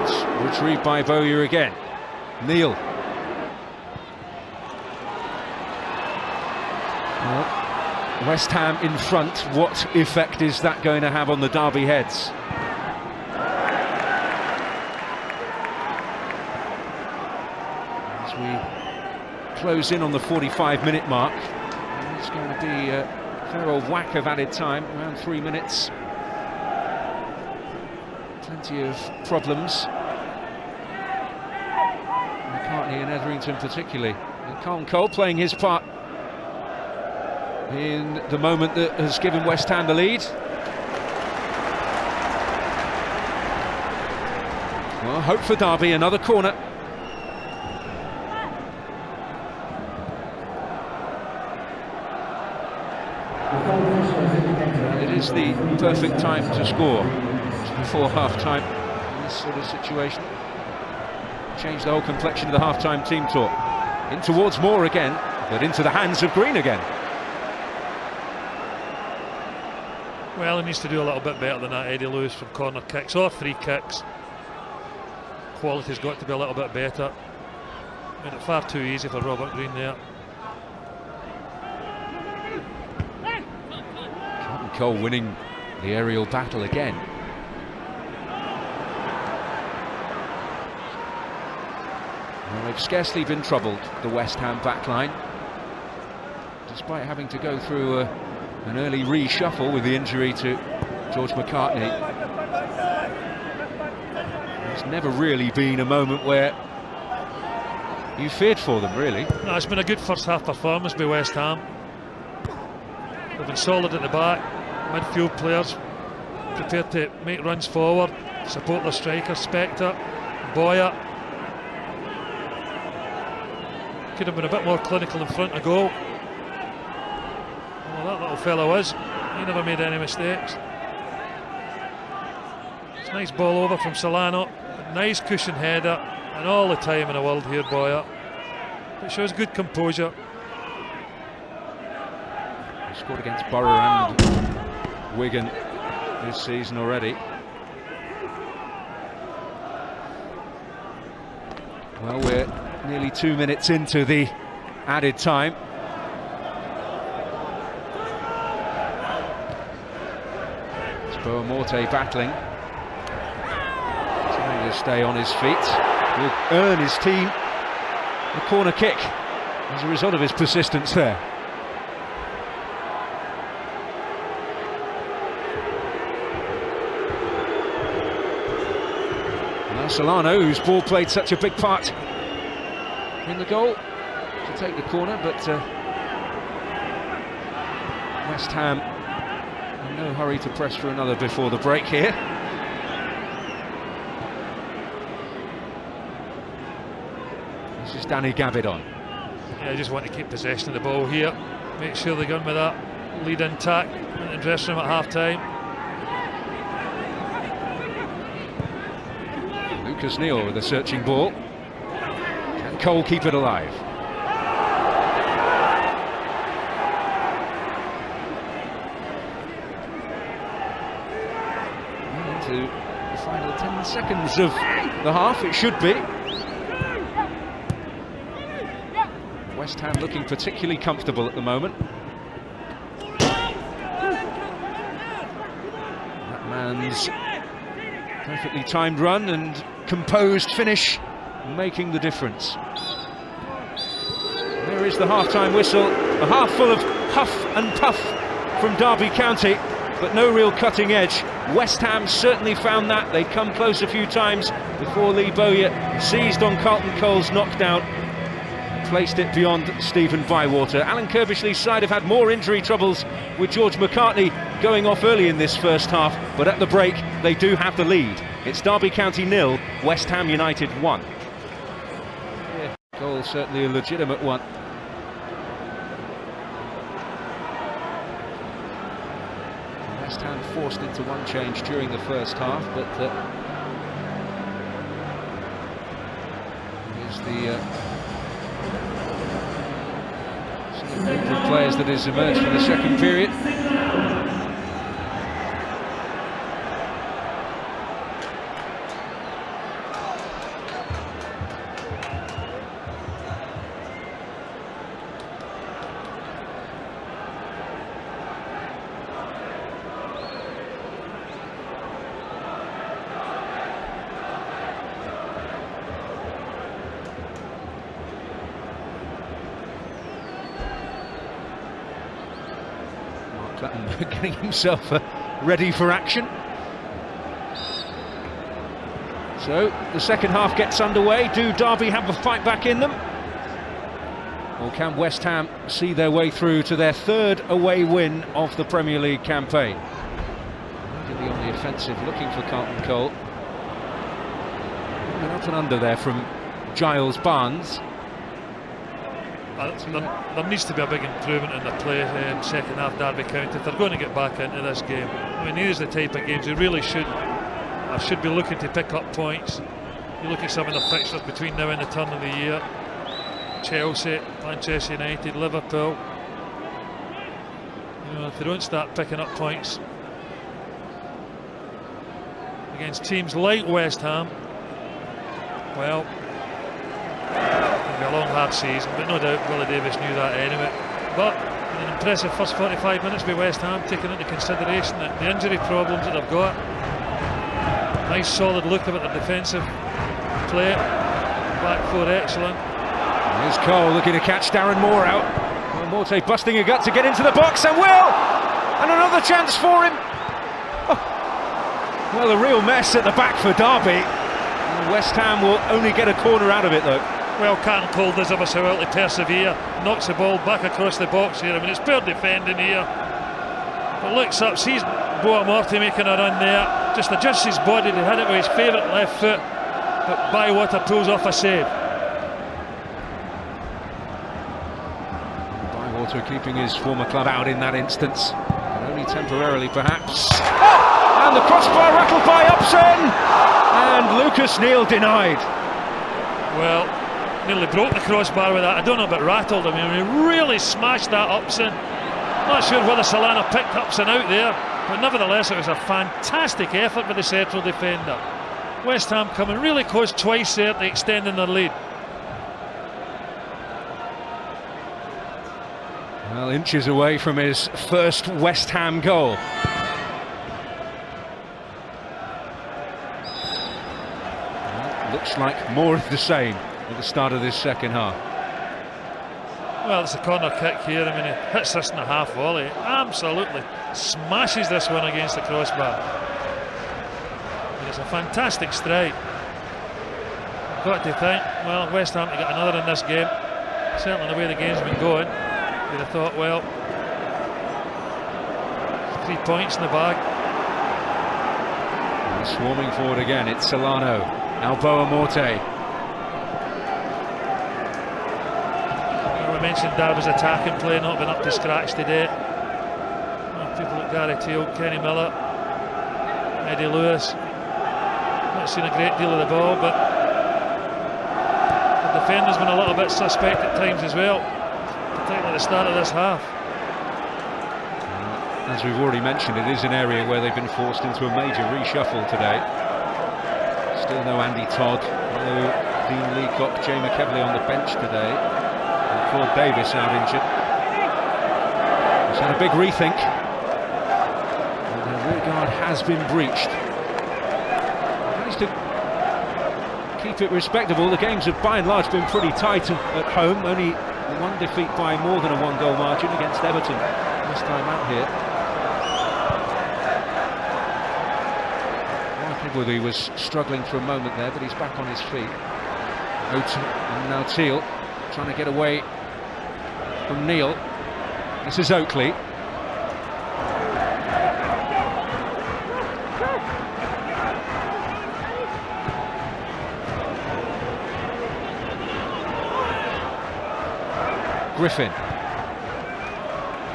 S1: It's retrieved by Bowyer again. Neill. Well, West Ham in front. What effect is that going to have on the Derby heads? As we close in on the 45-minute mark, it's going to be a fair old whack of added time, around 3 minutes. Plenty of problems. McCartney and Etherington particularly. And Carl Cole playing his part in the moment that has given West Ham the lead. Well, hope for Derby, another corner. And it is the perfect time to score before half-time in this sort of situation. Change the whole complexion of the half-time team talk. In towards Moore again, but into the hands of Green again.
S2: Well, he needs to do a little bit better than that, Eddie Lewis, from corner kicks or free kicks. Quality's got to be a little bit better. Made it far too easy for Robert Green there.
S1: Cole winning the aerial battle again. Well, they've scarcely been troubled, the West Ham backline, despite having to go through an early reshuffle with the injury to George McCartney. It's never really been a moment where you feared for them, really.
S2: No, it's been a good first half performance by West Ham. They've been solid at the back, midfield players prepared to make runs forward, support their strikers, Spector, Bowyer. Could have been a bit more clinical in front of goal. Well, that little fellow is. He never made any mistakes. It's a nice ball over from Solano. Nice cushion header, and all the time in the world here, Bowyer. It shows good composure.
S1: He scored against Borough and Wigan this season already. Well, we're nearly 2 minutes into the added time. It's Boa Morte battling. Trying to stay on his feet. Will earn his team the corner kick as a result of his persistence there. Now Solano, whose ball played such a big part in the goal, to take the corner, but West Ham in no hurry to press for another before the break here. This is Danny Gabbidon.
S2: Yeah, I just want to keep possession of the ball here, make sure they go in with that lead intact in the dressing room at half-time.
S1: Lucas Neill with a searching ball. Can Cole keep it alive? Into the final 10 seconds of the half, it should be. West Ham looking particularly comfortable at the moment. That man's perfectly timed run and composed finish making the difference. There is the half-time whistle, a half full of huff and puff from Derby County, but no real cutting edge. West Ham certainly found that. They'd come close a few times before Lee Bowyer seized on Carlton Cole's knockdown, placed it beyond Stephen Bywater. Alan Curbishley's side have had more injury troubles, with George McCartney going off early in this first half, but at the break they do have the lead. It's Derby County 0, West Ham United 1. Yeah, goal certainly a legitimate one. West Ham forced into one change during the first half, but here's the group of players that has emerged for the second period. Getting himself ready for action. So the second half gets underway. Do Derby have a fight back in them, or can West Ham see their way through to their third away win of the Premier League campaign? Immediately on the offensive, looking for Carlton Cole. Up and under there from Giles Barnes.
S2: There needs to be a big improvement in the play second half Derby County if they're going to get back into this game. I mean, here's the type of games they really should be looking to pick up points. You look at some of the fixtures between now and the turn of the year: Chelsea, Manchester United, Liverpool. You know, if they don't start picking up points against teams like West Ham, well, it'll be a long hard season, but no doubt Willie Davies knew that anyway. But an impressive first 45 minutes by West Ham, taking into consideration the injury problems that they've got. Nice solid look about the defensive play, back four excellent.
S1: Here's Cole looking to catch Darren Moore out. Morte busting a gut to get into the box, and will! And another chance for him. Oh. Well, a real mess at the back for Derby. West Ham will only get a corner out of it though.
S2: Well, Carlton Cole does ever so well to persevere, knocks the ball back across the box here. I mean, it's poor defending here, but looks up, sees Boa Morte making a run there, just adjusts his body to hit it with his favourite left foot, but Bywater pulls off a save.
S1: Bywater keeping his former club out in that instance, but only temporarily perhaps. Oh! And the crossbar rattled by Upson, and Lucas Neill denied.
S2: Well, nearly broke the crossbar with that. I don't know about rattled. I mean, he really smashed that Upson. Not sure whether Solano picked Upson out there, but nevertheless it was a fantastic effort by the central defender. West Ham coming really close twice there to extending their lead.
S1: Well, inches away from his first West Ham goal. Looks like more of the same at the start of this second half.
S2: Well, it's a corner kick here. I mean, he hits this in a half volley, absolutely smashes this one against the crossbar. And it's a fantastic strike. I've got to think, well, West Ham to get another in this game, certainly the way the game's been going, you'd have thought, well, 3 points in the bag.
S1: And swarming forward again, it's Solano. Now Boa Morte.
S2: We mentioned Davies' attacking play not been up to scratch today. Well, people like Gary Teale, Kenny Miller, Eddie Lewis. Not seen a great deal of the ball, but the defender's been a little bit suspect at times as well, particularly at the start of this half.
S1: As we've already mentioned, it is an area where they've been forced into a major reshuffle today. Still no Andy Todd, no Dean Leacock, Jay McKevely on the bench today. before Davies out injured. He's had a big rethink. And the rear guard has been breached. Managed to keep it respectable. The games have by and large been pretty tight at home. Only one defeat by more than a 1-goal margin against Everton this time out here. Edworthy was struggling for a moment there, but he's back on his feet. And now Teale trying to get away from Neill. This is Oakley. Griffin.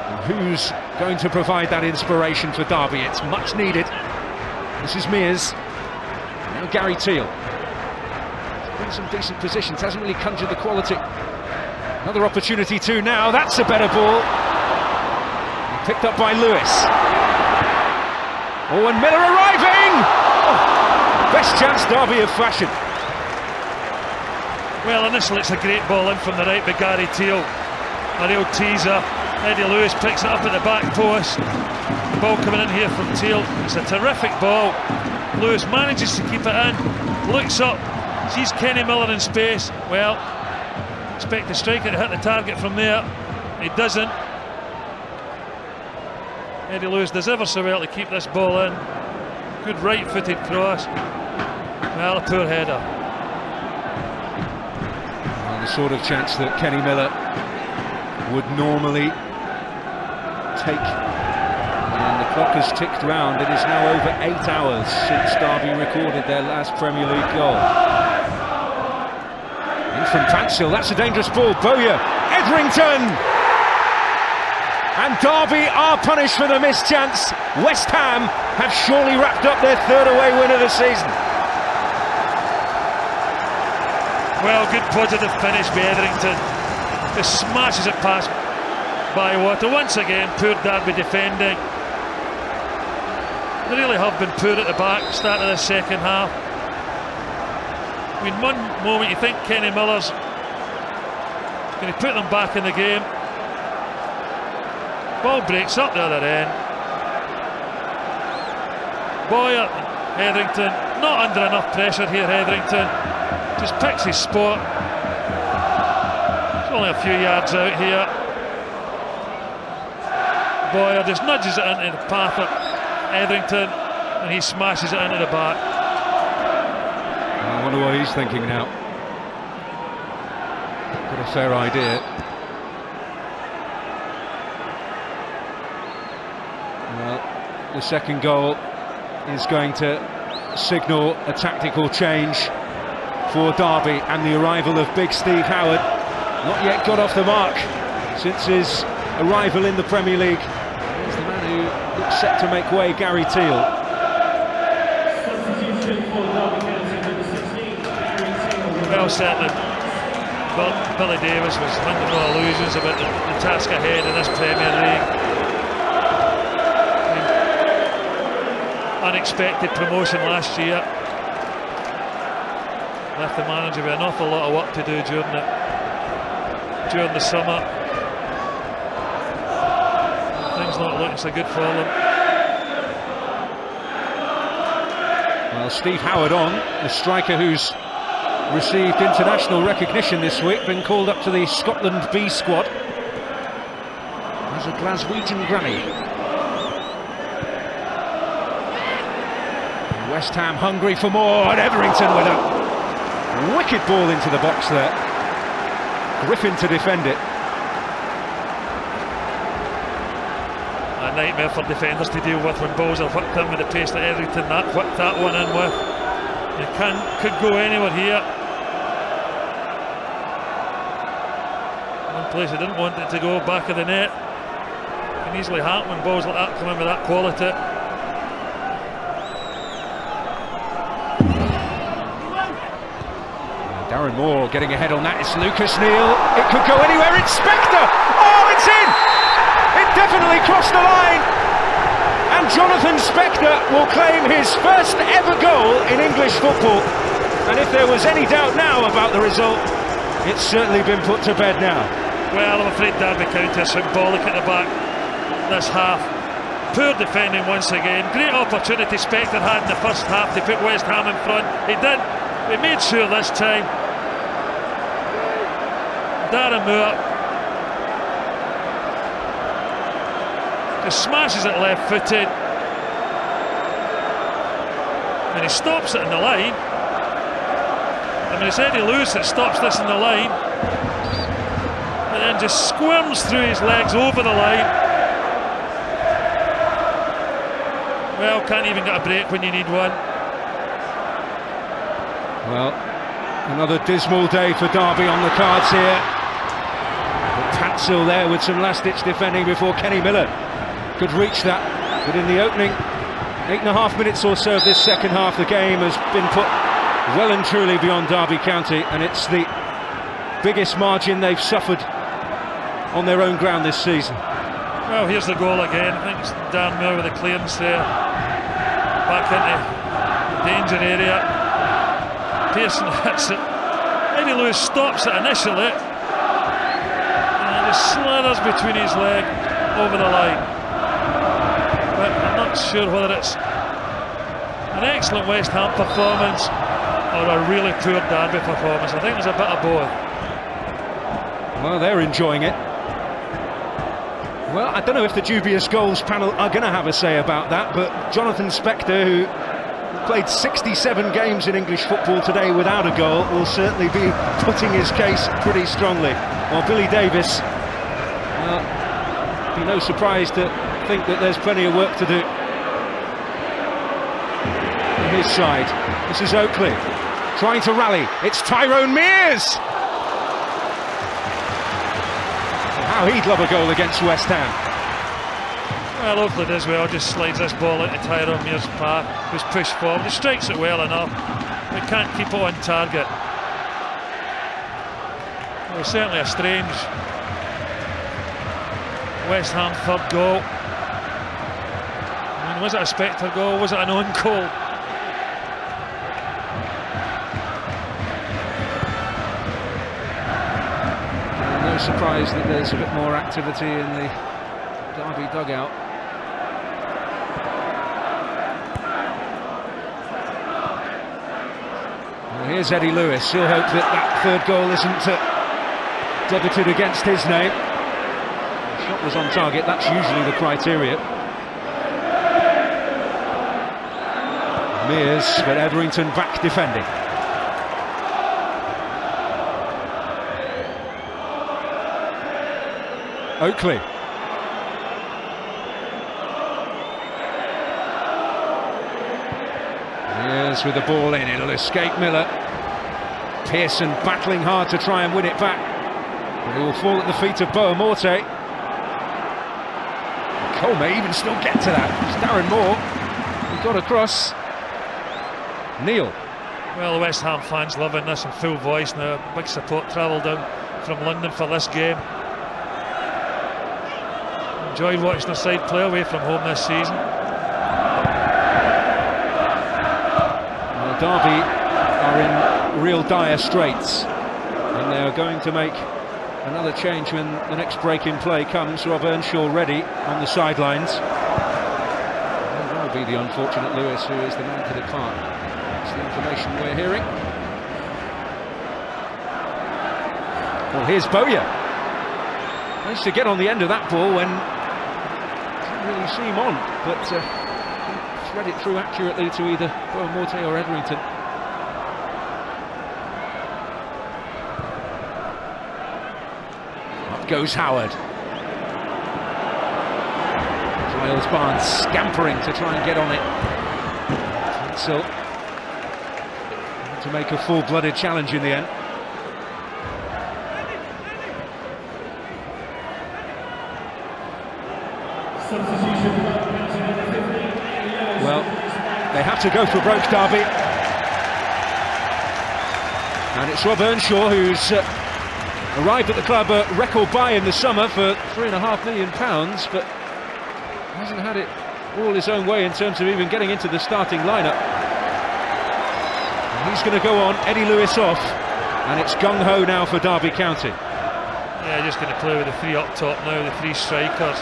S1: And who's going to provide that inspiration for Derby? It's much needed. This is Mears. Now Gary Teale. He's in some decent positions, hasn't really conjured the quality. Another opportunity too now. That's a better ball. Picked up by Lewis. Oh, and Miller arriving! Oh, best chance Derby have fashioned.
S2: Well, initially it's a great ball in from the right by Gary Teale. A real teaser. Eddie Lewis picks it up at the back post. The ball coming in here from Teale. It's a terrific ball. Lewis manages to keep it in. Looks up, sees Kenny Miller in space. Well, expect the striker to hit the target from there. He doesn't. Eddie Lewis does ever so well to keep this ball in. Good right-footed cross. Well, a poor header.
S1: Well, the sort of chance that Kenny Miller would normally take. And the clock has ticked round. It is now over 8 hours since Derby recorded their last Premier League goal. In from Paintsil, that's a dangerous ball. Bowyer, Etherington! And Derby are punished for the missed chance. West Ham have surely wrapped up their third away win of the season.
S2: Well, good positive finish by Etherington. Just smashes it past Bywater. Once again, poor Derby defending. They really have been poor at the back, start of the second half. I mean, one moment you think Kenny Miller's going to put them back in the game. Ball breaks up the other end. Bowyer, Etherington, not under enough pressure here, Etherington. Just picks his spot. It's only a few yards out here. Bowyer just nudges it into the path of Etherington and he smashes it into the back.
S1: I wonder what he's thinking now. Got a fair idea. Well, the second goal is going to signal a tactical change for Derby and the arrival of big Steve Howard. Not yet got off the mark since his arrival in the Premier League. Here's the man who looks set to make way, Gary Teale.
S2: Well, certainly Billy Davies was under no illusions about the task ahead in this Premier League. Unexpected promotion last year. Left the manager with an awful lot of work to do during the summer. Things not looking so good for them.
S1: Well, Steve Howard on, the striker who's received international recognition this week, been called up to the Scotland B squad as a Glaswegian granny. West Ham hungry for more, and Etherington with a wicked ball into the box there. Griffin to defend it.
S2: A nightmare for defenders to deal with when balls are whipped in with the pace that Etherington whipped that one in with. It could go anywhere here. One place I didn't want it to go, back of the net. It can easily happen when balls like that come in with that quality.
S1: Darren Moore getting ahead on that. It's Lucas Neill. It could go anywhere. It's Spector. Oh, it's in! It definitely crossed the line. And Jonathan Spector will claim his first ever goal in English football. And if there was any doubt now about the result, it's certainly been put to bed now.
S2: Well, I'm afraid Derby County are symbolic at the back this half. Poor defending once again. Great opportunity Spector had in the first half to put West Ham in front. He did. He made sure this time. Darren Moore just smashes it left-footed, and he stops it in the line. I mean, it's Eddie Lewis that stops this in the line, and then just squirms through his legs over the line. Well, can't even get a break when you need one.
S1: Well, another dismal day for Derby on the cards here. But Paintsil there with some last-ditch defending before Kenny Miller could reach that. But in the opening 8.5 minutes or so of this second half, the game has been put well and truly beyond Derby County, and it's the biggest margin they've suffered on their own ground this season.
S2: Well, here's the goal again. I think it's Dan Moore with a clearance there. Back into the danger area. Pearson hits it. Eddie Lewis stops it initially, and it just slithers between his leg over the line. But I'm not sure whether it's an excellent West Ham performance or a really poor Derby performance. I think there's a bit of both.
S1: Well, they're enjoying it. Well, I don't know if the dubious goals panel are going to have a say about that, but Jonathan Spector, who played 67 games in English football today without a goal, will certainly be putting his case pretty strongly. While Billy Davies, well, be no surprise to think that there's plenty of work to do on his side. This is Oakley trying to rally. It's Tyrone Mears! How he'd love a goal against West Ham.
S2: Well, Oakley does well, just slides this ball into Tyrone Mears' path, who's pushed forward. He strikes it well enough, but can't keep it on target. Well, certainly a strange West Ham third goal. I mean, was it a Spector goal? Was it an own goal?
S1: No surprise that there's a bit more activity in the Derby dugout. Well, here's Eddie Lewis. He'll hope that that third goal isn't debited against his name. The shot was on target, that's usually the criteria. Mears, but Etherington back defending. Oakley. Mears with the ball in, it'll escape Miller. Pearson battling hard to try and win it back. But he will fall at the feet of Boa Morte. Cole may even still get to that. It's Darren Moore. He got across. Neill.
S2: Well, the West Ham fans loving this in full voice now. Big support travel down from London for this game. Enjoyed watching their side play away from home this season.
S1: Well, Derby are in real dire straits, and they are going to make another change when the next break in play comes. Rob Earnshaw ready on the sidelines. That will be the unfortunate Lewis who is the man to depart. That's the information we're hearing. Well, here's Bowyer. Managed to get on the end of that ball when really seem on, but thread it through accurately to either Boa Morte or Etherington. Up goes Howard. Giles Barnes scampering to try and get on it. Paintsil to make a full-blooded challenge in the end. Well, they have to go for broke, Derby. And it's Rob Earnshaw who's arrived at the club a record buy in the summer for £3.5 million, but hasn't had it all his own way in terms of even getting into the starting lineup. And he's going to go on, Eddie Lewis off, and it's gung-ho now for Derby County.
S2: Yeah, just going to play with the three up top now, the three strikers.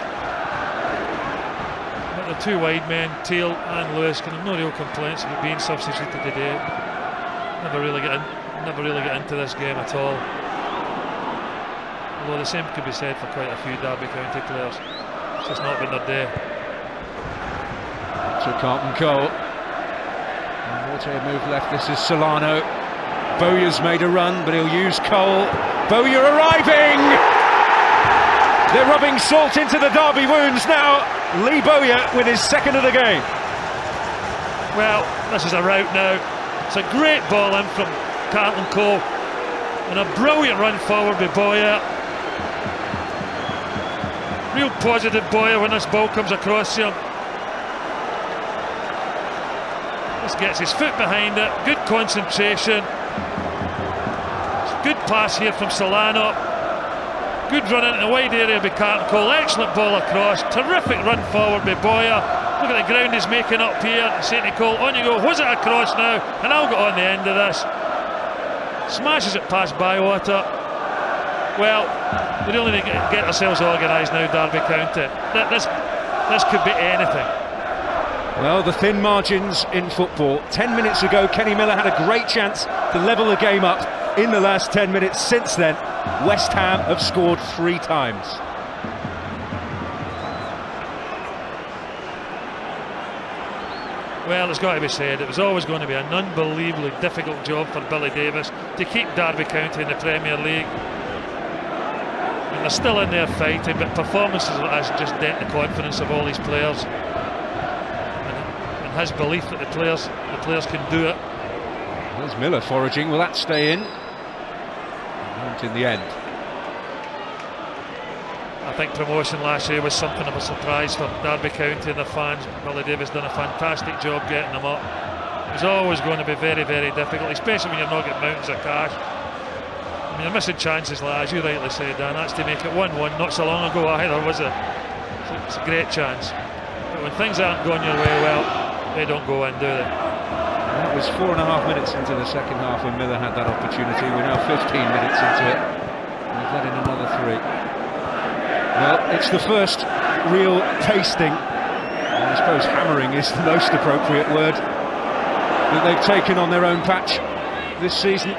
S2: But the two wide men, Teale and Lewis, can have no real complaints about being substituted today. Never really get into this game at all. Although the same could be said for quite a few Derby County players. It's just not been their day.
S1: To Carlton Cole. Morte move left. This is Solano. Bowyer's made a run, but he'll use Cole. Bowyer arriving! They're rubbing salt into the Derby wounds now. Lee Bowyer with his second of the game.
S2: Well, this is a rout now. It's a great ball in from Carlton Cole, and a brilliant run forward by Bowyer. Real positive Bowyer when this ball comes across here. This gets his foot behind it, good concentration. Good pass here from Solano. Good run into the wide area by Carlton Cole. Excellent ball across. Terrific run forward by Bowyer. Look at the ground he's making up here. Saying to Cole, on you go. Who's it across now? And I'll get on the end of this. Smashes it past Bywater. Well, we really need to get ourselves organised now, Derby County. This could be anything.
S1: Well, the thin margins in football. 10 minutes ago, Kenny Miller had a great chance to level the game up. In the last 10 minutes since then, West Ham have scored 3 times.
S2: Well, it's got to be said, it was always going to be an unbelievably difficult job for Billy Davies to keep Derby County in the Premier League. And they're still in there fighting, but performances like this just dent the confidence of all these players. And his belief that the players can do it.
S1: There's Miller foraging, will that stay in? In the end.
S2: I think promotion last year was something of a surprise for Derby County and the fans. Billy Davies done a fantastic job getting them up. It was always going to be very, very difficult, especially when you're not getting mountains of cash. I mean, you're missing chances, as you rightly said, Dan. That's to make it 1-1 not so long ago either, was it? So it's a great chance. But when things aren't going your way, well, they don't go in, do they?
S1: That was 4.5 minutes into the second half when Miller had that opportunity. We're now 15 minutes into it. We've let in another 3. Well, it's the first real tasting, and I suppose hammering is the most appropriate word, that they've taken on their own patch this season.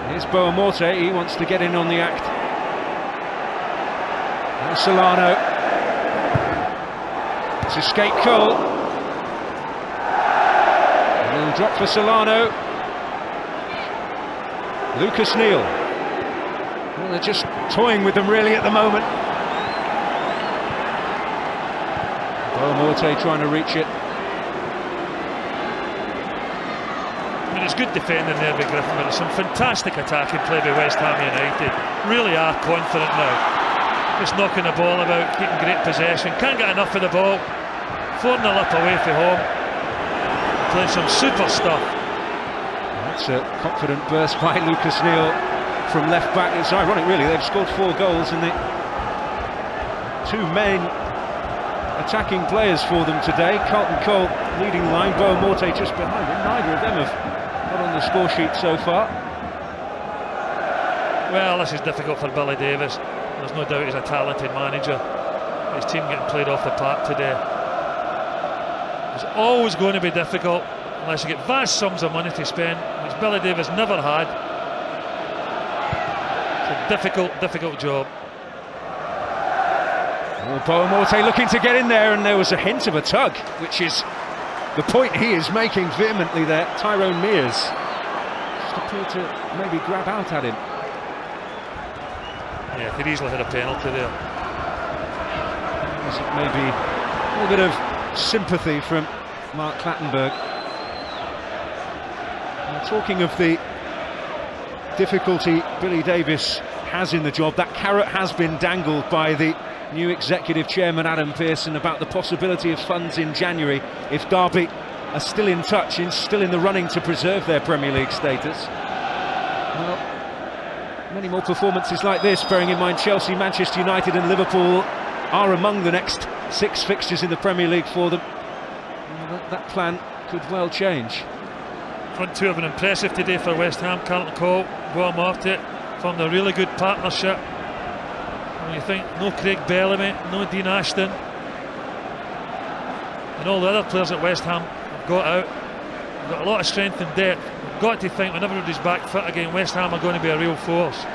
S1: Here's Boa Morte, he wants to get in on the act. And Solano. It's escape Cole. Drop for Solano. Lucas Neill. Well, they're just toying with them really at the moment. Boa Morte trying to reach it.
S2: I mean, it's good defending there by Griffin, but there's some fantastic attacking play by West Ham United. Really are confident now. Just knocking the ball about, keeping great possession. Can't get enough of the ball. 4-0 up away from home. Playing some super stuff.
S1: That's a confident burst by Lucas Neill from left back. It's ironic really, they've scored 4 goals and the 2 main attacking players for them today. Carlton Cole leading the line, Boa Morte just behind him. Neither of them have got on the score sheet so far.
S2: Well, this is difficult for Billy Davies. There's no doubt he's a talented manager. His team getting played off the park today. It's always going to be difficult unless you get vast sums of money to spend, which Billy Davies never had. It's a difficult job.
S1: Well, Boa Morte looking to get in there, and there was a hint of a tug, which is the point he is making vehemently there. Tyrone Mears just appeared to maybe grab out at him.
S2: Yeah, could easily hit a penalty there.
S1: Maybe a little bit of sympathy from Mark Clattenburg. Talking of the difficulty Billy Davies has in the job, that carrot has been dangled by the new executive chairman Adam Pearson about the possibility of funds in January if Derby are still in touch and still in the running to preserve their Premier League status. Well, many more performances like this, bearing in mind Chelsea, Manchester United and Liverpool are among the next 6 fixtures in the Premier League for them. That plan could well change.
S2: Front 2 have been impressive today for West Ham. Carlton Cole, Boa Morte, formed a really good partnership. And you think, no Craig Bellamy, no Dean Ashton, and all the other players at West Ham have got out. They've got a lot of strength and depth. We've got to think when everybody's back fit again, West Ham are going to be a real force.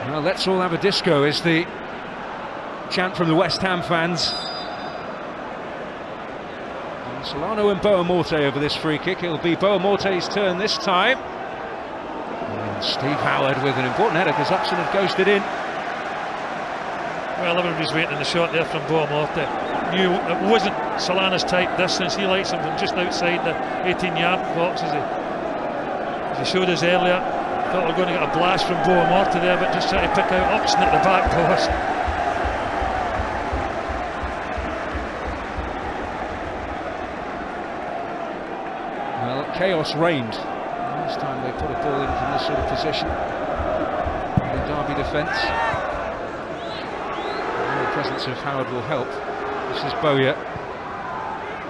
S1: Well, let's all have a disco is the chant from the West Ham fans. And Solano and Boa Morte over this free kick. It'll be Boa Morte's turn this time. And Steve Howard with an important header because Upson had ghosted in.
S2: Well, everybody's waiting in the shot there from Boa Morte. Knew it wasn't Solano's tight distance. He likes him from just outside the 18-yard box as he showed us earlier. Thought we were going to get a blast from Boa Morte there, but just trying to pick out Upson at the back post.
S1: Well, chaos reigned. Last time they put a ball in from this sort of position. The Derby defence. The presence of Howard will help. This is Bowyer.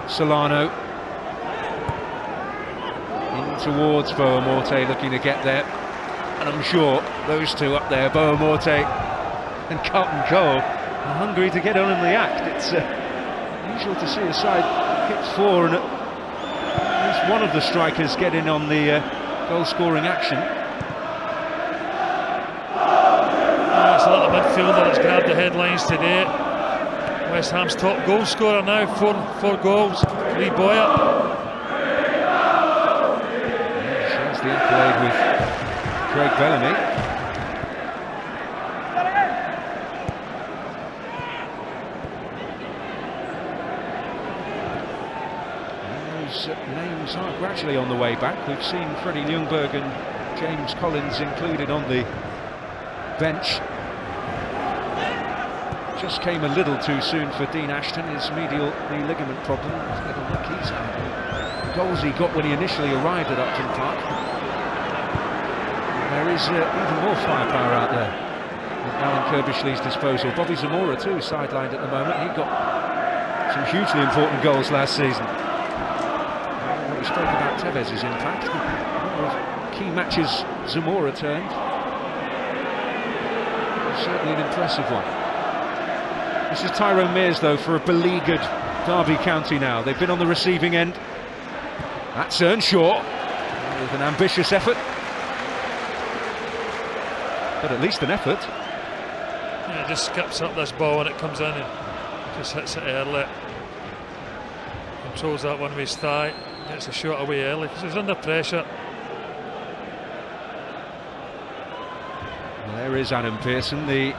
S1: Solano. In towards Boa Morte, looking to get there. And I'm sure those two up there, Boa Morte and Carlton Cole, are hungry to get on in the act. It's unusual to see a side hit four and at least one of the strikers get in on the goal-scoring action.
S2: It's a little midfielder that's grabbed the headlines today. West Ham's top goal scorer now, four goals, Lee Bowyer.
S1: Shares the accolade with Craig Bellamy. And those names are gradually on the way back. We've seen Freddie Ljungberg and James Collins included on the bench. Just came a little too soon for Dean Ashton, his medial knee ligament problem. The goals he got when he initially arrived at Upton Park. There is even more firepower out there at Alan Curbishley's disposal. Bobby Zamora too, sidelined at the moment. He got some hugely important goals last season. We spoke about Tevez' impact. A number of key matches Zamora turned. Certainly an impressive one. This is Tyrone Mears though for a beleaguered Derby County now. They've been on the receiving end. That's Earnshaw with an ambitious effort. But at least an effort.
S2: Yeah, it just skips up this ball when it comes in and just hits it early. Controls that one with his thigh. Gets a shot away early because he's under pressure.
S1: Well, there is Adam Pearson, the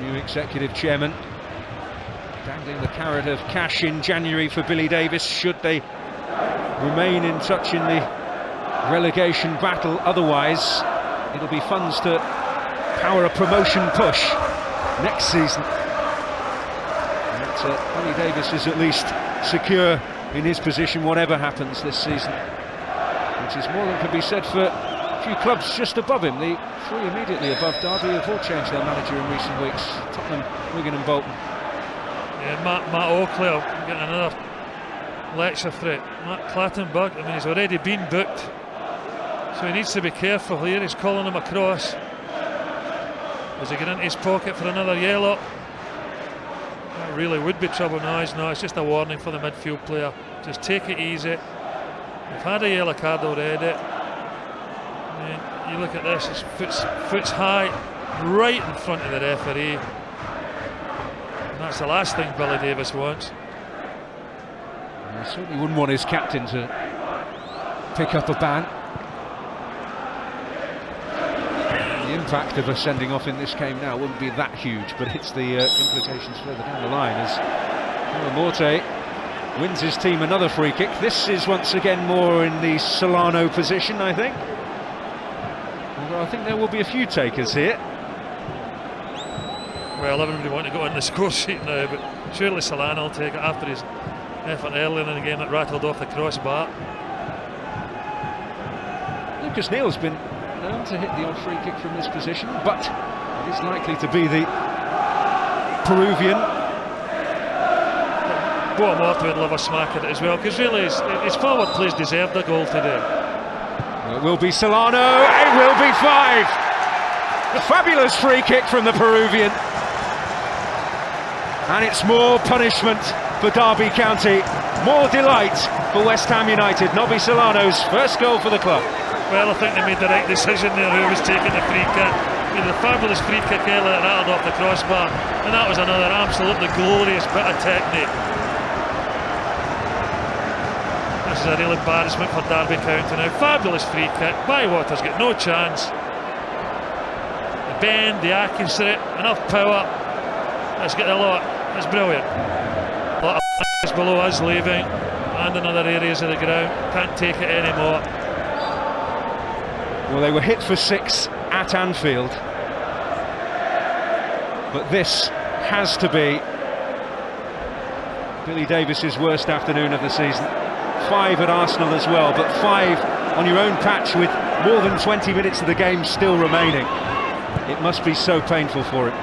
S1: new executive chairman, dangling the carrot of cash in January for Billy Davies should they remain in touch in the relegation battle. Otherwise it'll be funds to power a promotion push next season. But Billy Davies is at least secure in his position whatever happens this season, which is more than can be said for a few clubs just above him. The three immediately above Derby have all changed their manager in recent weeks. Tottenham, Wigan and Bolton.
S2: Yeah, Matt Oakley, I'm getting another lecture for it. Matt Clattenburg, I mean, he's already been booked, so he needs to be careful here. He's calling him across. Does he get into his pocket for another yellow? That really would be trouble. No, it's just a warning for the midfield player. Just take it easy. We've had a yellow card already. I mean, you look at this, his foot's high, right in front of the referee. And that's the last thing Billy Davies wants.
S1: He certainly wouldn't want his captain to pick up a ban. The impact of a sending off in this game now wouldn't be that huge, but it's the implications further down the line as Boa Morte wins his team another free kick. This is once again more in the Solano position, I think. Although I think there will be a few takers here.
S2: Well, everybody want to go on the score sheet now, but surely Solano will take it after his effort earlier in the game that rattled off the crossbar.
S1: Lucas Neill's been known to hit the odd free kick from this position, but it is likely to be the Peruvian.
S2: Boa Morte would love a smack at it as well, because really his forward players deserved a goal today.
S1: It will be Solano, it will be 5! A fabulous free kick from the Peruvian. And it's more punishment for Derby County, more delight for West Ham United. Nobby Solano's first goal for the club.
S2: Well, I think they made the right decision there, who was taking the free kick. He had a fabulous free kick earlier that rattled off the crossbar, and that was another absolutely glorious bit of technique. This is a real embarrassment for Derby County now. Fabulous free kick. Bywater's got no chance. The bend, the accuracy, enough power. It's got a lot. It's brilliant. A lot of is below us leaving, and in other areas of the ground. Can't take it anymore.
S1: Well, they were hit for 6 at Anfield, but this has to be Billy Davies's worst afternoon of the season. 5 at Arsenal as well, but 5 on your own patch with more than 20 minutes of the game still remaining. It must be so painful for him.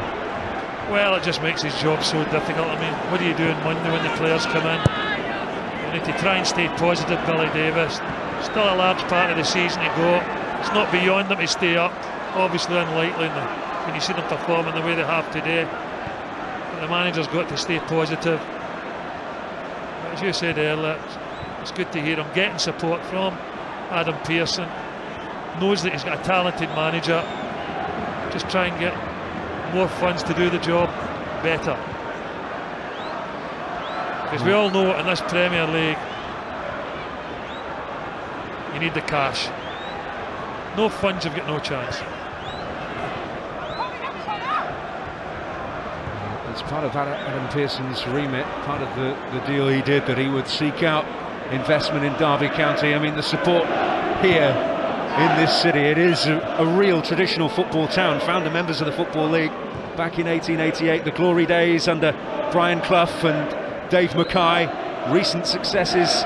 S2: Well, it just makes his job so difficult. I mean, what do you do on Monday when the players come in? You need to try and stay positive, Billy Davies. Still a large part of the season to go. It's not beyond them to stay up. Obviously unlikely when you see them performing the way they have today. But the manager's got to stay positive. But as you said earlier, it's good to hear him getting support from Adam Pearson. Knows that he's got a talented manager. Just try and get more funds to do the job better. Because we all know in this Premier League, you need the cash. No funds, you've got no chance.
S1: It's part of Adam Pearson's remit, part of the deal he did, that he would seek out investment in Derby County. I mean, the support here in this city, it is a real traditional football town. Founder members of the Football League back in 1888, the glory days under Brian Clough and Dave Mackay. Recent successes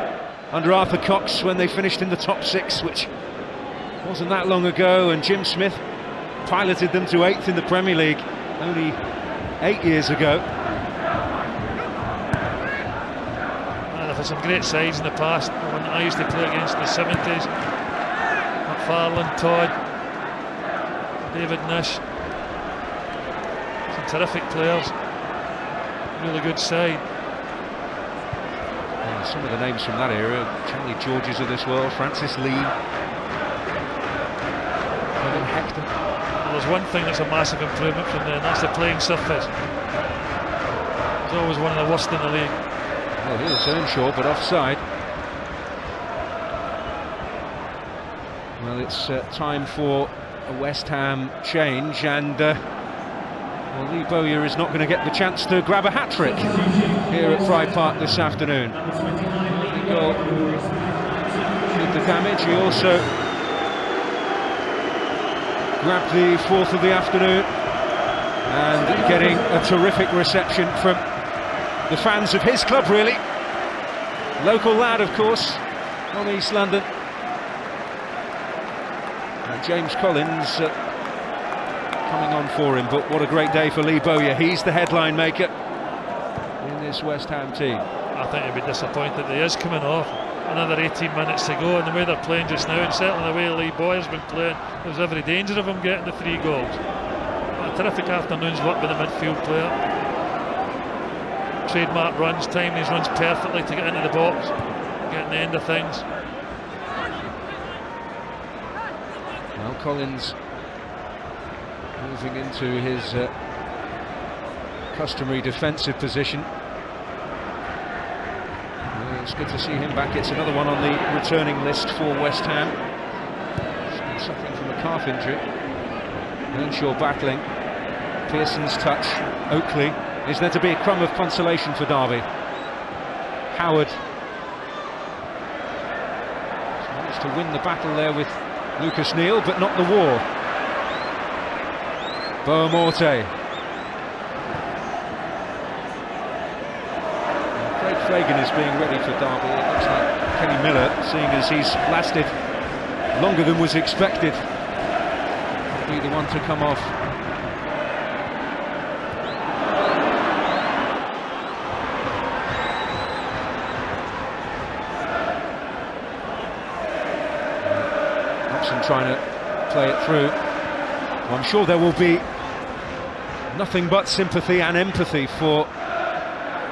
S1: under Arthur Cox when they finished in the top 6, which wasn't that long ago, and Jim Smith piloted them to 8th in the Premier League only 8 years ago.
S2: Well, they've had some great sides in the past. The one that I used to play against in the 70s, McFarlane, Todd, David Nish. Some terrific players. Really good side.
S1: Yeah, some of the names from that era, Charlie Georges of this world, Francis Lee, Hector.
S2: Well, there's one thing that's a massive improvement from there, and that's the playing surface. It's always one of the worst in the league.
S1: Well, here's Earnshaw, but offside. Well, it's time for a West Ham change, and well, Lee Bowyer is not going to get the chance to grab a hat-trick here at Pride Park this afternoon. The goal did the damage. He also grabbed the 4th of the afternoon, and getting a terrific reception from the fans of his club, really. Local lad, of course, from East London. James Collins coming on for him, but what a great day for Lee Bowyer. He's the headline maker in this West Ham team.
S2: I think he'd be disappointed that he is coming off. Another 18 minutes to go, and the way they're playing just now, and certainly the way Lee Bowyer's been playing, there's every danger of him getting the 3 goals. But a terrific afternoon's work with the midfield player. Trademark runs, timing his runs perfectly to get into the box, getting the end of things.
S1: Well, Collins moving into his customary defensive position. It's good to see him back. It's another one on the returning list for West Ham. Suffering from a calf injury. Earnshaw battling. Pearson's touch. Oakley. Is there to be a crumb of consolation for Derby? Howard managed to win the battle there with Lucas Neill, but not the war. Boa Morte. Fagan is being ready for Derby. It looks like Kenny Miller, seeing as he's lasted longer than was expected, will be the one to come off. Upson trying to play it through. Well, I'm sure there will be nothing but sympathy and empathy for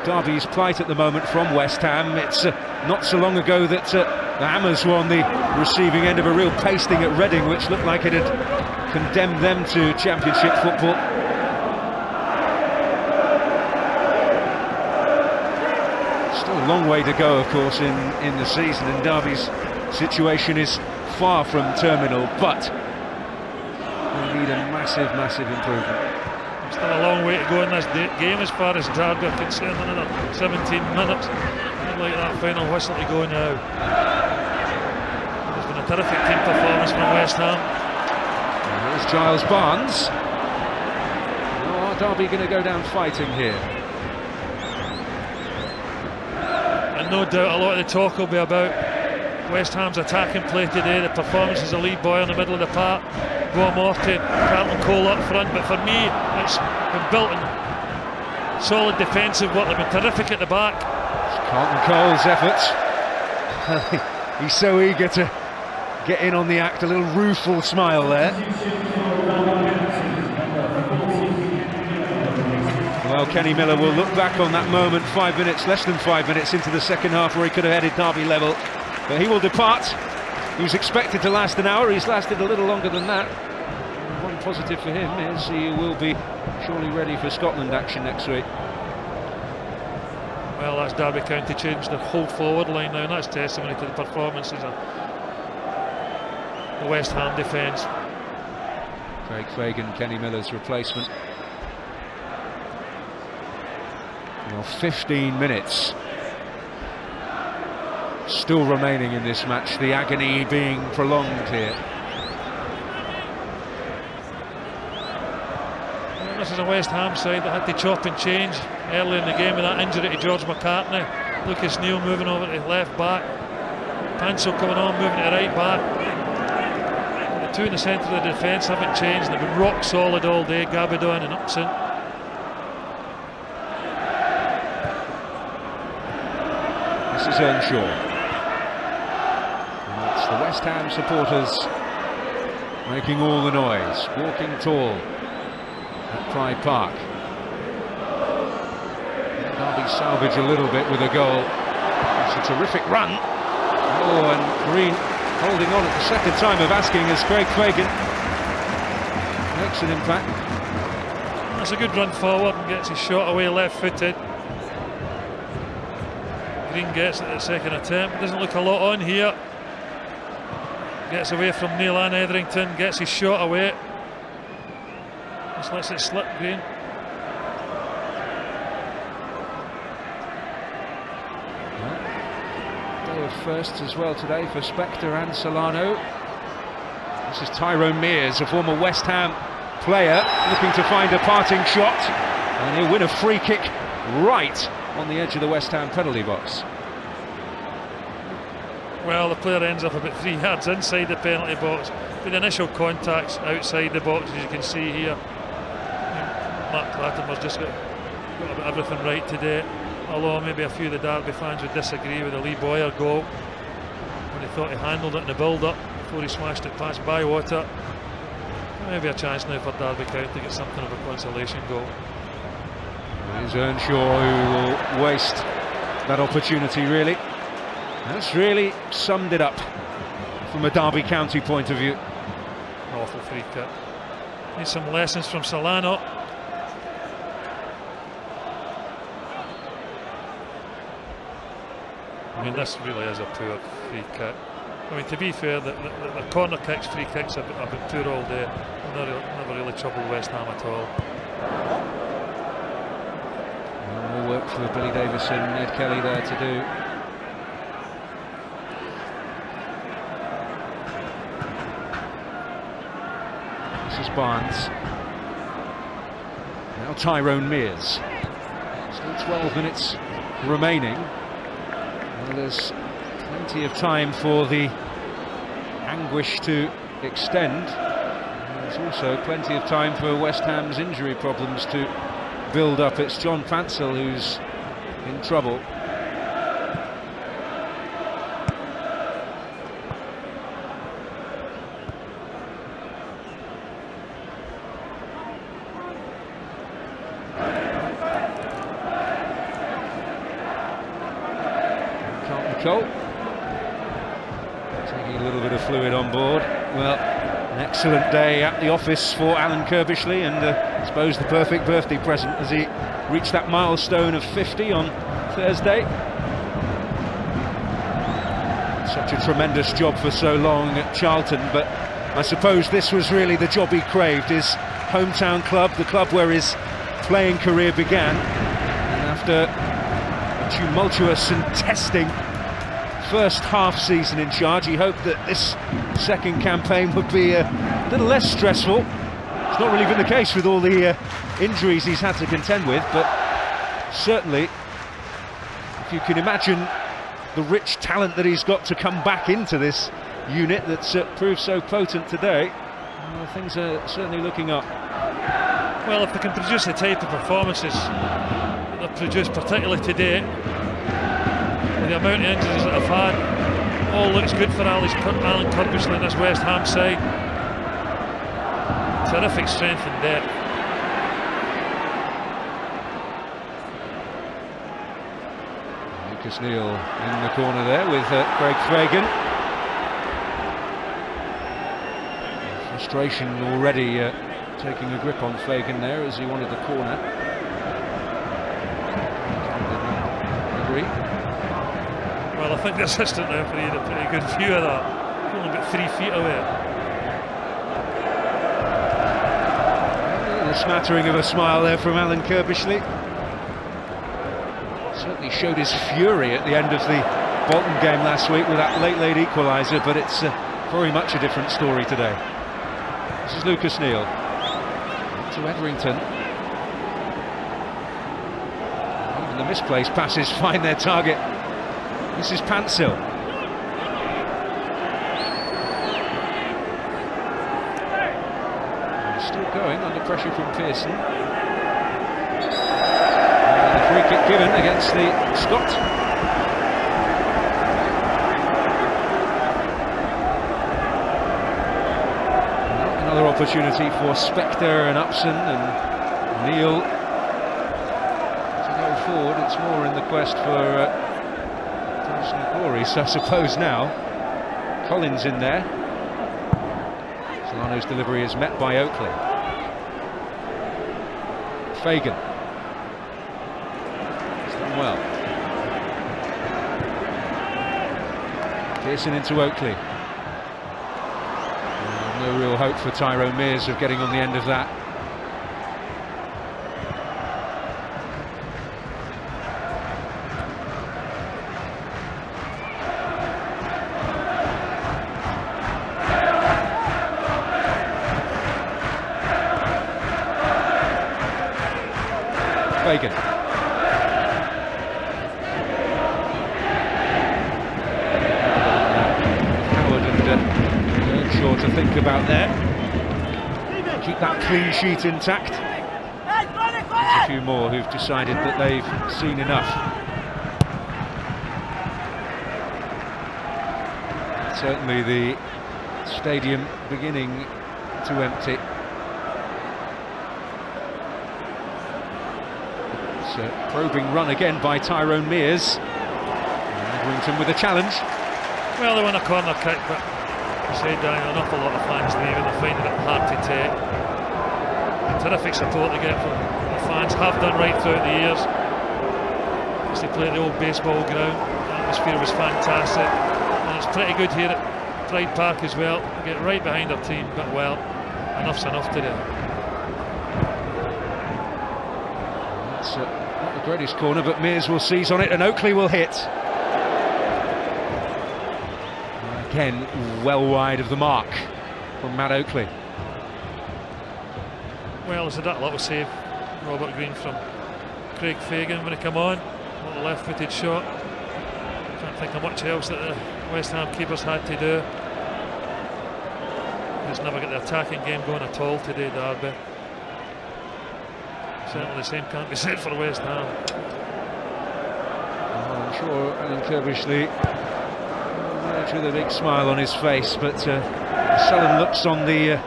S1: Derby's plight at the moment from West Ham. It's not so long ago that the Hammers were on the receiving end of a real pasting at Reading, which looked like it had condemned them to Championship football. Still a long way to go, of course, in the season, and Derby's situation is far from terminal, but they need a massive, massive improvement.
S2: Still a long way to go in this game as far as Derby are concerned. Another 17 minutes. I'd like that final whistle to go now. There's been a terrific team performance from West Ham.
S1: And here's Giles Barnes. Oh, are Derby going to go down fighting here?
S2: And no doubt a lot of the talk will be about West Ham's attacking play today. The performance as a lead boy in the middle of the park. Boa Morte, Carlton Cole up front, but for me it's been built in solid defensive work. They've been terrific at the back.
S1: It's Carlton Cole's efforts. He's so eager to get in on the act, a little rueful smile there. Well, Kenny Miller will look back on that moment less than 5 minutes into the second half, where he could have headed Derby level, but he will depart. He was expected to last an hour, he's lasted a little longer than that. One positive for him is he will be surely ready for Scotland action next week.
S2: Well, that's Derby County changed their whole forward line now, and that's testimony to the performances of the West Ham defence.
S1: Craig Fagan, Kenny Miller's replacement. Well, 15 minutes still remaining in this match, the agony being prolonged here.
S2: Well, this is a West Ham side that had to chop and change early in the game with that injury to George McCartney. Lucas Neill moving over to left back, Paintsil coming on, moving to right back. The two in the centre of the defence haven't changed. They've been rock solid all day, Gabbidon and Upson.
S1: This is Earnshaw. The West Ham supporters making all the noise, walking tall at Pride Park. Derby salvage a little bit with a goal. It's a terrific run. Oh, and Green holding on at the second time of asking as Craig Fagan makes an impact.
S2: That's a good run forward and gets his shot away left-footed. Green gets it at the second attempt. Doesn't look a lot on here. Gets away from Neill and Etherington, gets his shot away. Just lets it slip, Green.
S1: Well, day of firsts as well today for Spector and Solano. This is Tyrone Mears, a former West Ham player, looking to find a parting shot, and he'll win a free kick right on the edge of the West Ham penalty box.
S2: Well, the player ends up about 3 yards inside the penalty box, with initial contacts outside the box, as you can see here. Mark Latimer's just got about everything right today, although maybe a few of the Derby fans would disagree with the Lee Bowyer goal, when he thought he handled it in the build-up before he smashed it past Bywater. Maybe a chance now for Derby County to get something of a consolation goal.
S1: There's Earnshaw, who will waste that opportunity, really. That's really summed it up from a Derby County point of view.
S2: Awful free kick. Need some lessons from Solano. I mean, this really is a poor free kick. I mean, to be fair, the corner kicks, free kicks have been poor all day. Never really troubled West Ham at all.
S1: More work for Billy Davies and Ned Kelly there to do. This is Barnes. Now Tyrone Mears. Still 12 minutes remaining. Well, there's plenty of time for the anguish to extend. There's also plenty of time for West Ham's injury problems to build up. It's John Paintsil who's in trouble. Cole. Taking a little bit of fluid on board. Well, an excellent day at the office for Alan Curbishley, and I suppose the perfect birthday present as he reached that milestone of 50 on Thursday. Such a tremendous job for so long at Charlton, but I suppose this was really the job he craved, his hometown club, the club where his playing career began. And after a tumultuous and testing first half season in charge, he hoped that this second campaign would be a little less stressful. It's not really been the case with all the injuries he's had to contend with, but certainly, if you can imagine the rich talent that he's got to come back into this unit that's proved so potent today, well, things are certainly looking up.
S2: Well, if they can produce the type of performances that they've produced, particularly today, with the amount of injuries that they've had, all looks good for Alan Curbishley and his West Ham side. Terrific strength and depth.
S1: Neill in the corner there with Craig Fagan. Frustration already taking a grip on Fagan there as he wanted the corner. Agree?
S2: Well, I think the assistant referee had a pretty good view of that. Only about 3 feet away.
S1: A smattering of a smile there from Alan Curbishley. Certainly showed his fury at the end of the Bolton game last week with that late equaliser, but it's very much a different story today. This is Lucas Neill to Etherington. Even the misplaced passes find their target. This is Paintsil. Still going under pressure from Pearson. Free kick given against the Scot. Another opportunity for Spector and Upson and Neill to go forward. It's more in the quest for personal glory, so I suppose now. Collins in there. Solano's delivery is met by Oakley. Fagan. Well, Pearson into Oakley. No real hope for Tyrone Mears of getting on the end of that. Fagan. Earnshaw to think about there. Keep that clean sheet intact. There's a few more who've decided that they've seen enough. Certainly the stadium beginning to empty. It's a probing run again by Tyrone Mears. Edworthy with a challenge.
S2: Well, they won a corner kick, but I say, Danny, an awful lot of fans leaving. They're finding it hard to take. The terrific support they get from the fans, have done right throughout the years. As they play at the old baseball ground, the atmosphere was fantastic, and it's pretty good here at Pride Park as well. They get right behind their team, but well, enough's enough today.
S1: That's not the greatest corner, but Mears will seize on it, and Oakley will hit. Again, well wide of the mark from Matt Oakley.
S2: Well, there's that little save, Robert Green, from Craig Fagan when he come on. A little left-footed shot. Can't think of much else that the West Ham keepers had to do. Just never get the attacking game going at all today, Derby. Certainly the same can't be said for West Ham.
S1: I'm sure Alan Curbishley with a big smile on his face, but the sullen looks on the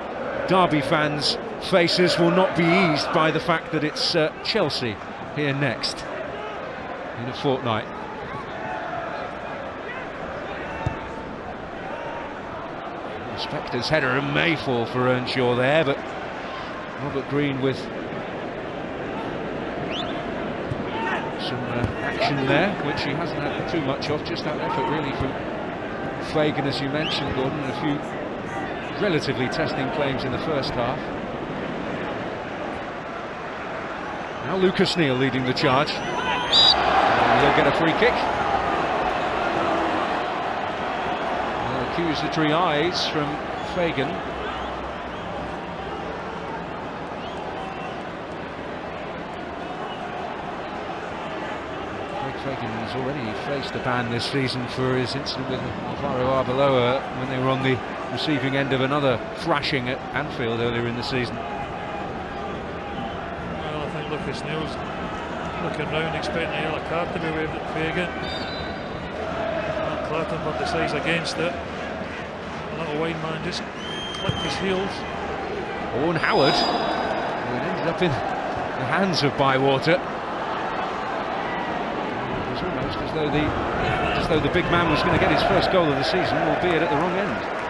S1: Derby fans' faces will not be eased by the fact that it's Chelsea here next in a fortnight. Spector's header may fall for Earnshaw there, but Robert Green with some action there, which he hasn't had too much of. Just that effort really from Fagan, as you mentioned, Gordon, and a few relatively testing claims in the first half. Now Lucas Neill leading the charge. And he'll get a free kick. Accusatory eyes from Fagan. Fagan has already faced a ban this season for his incident with Alvaro Arbeloa when they were on the receiving end of another thrashing at Anfield earlier in the season.
S2: Well, I think Lucas Neill's looking round expecting a yellow card to be waved at Fagan. Clattenburg decides against it. A little wide man just clipped his heels.
S1: Owen Howard, well, it ended up in the hands of Bywater. It was almost as though the big man was going to get his first goal of the season, albeit at the wrong end.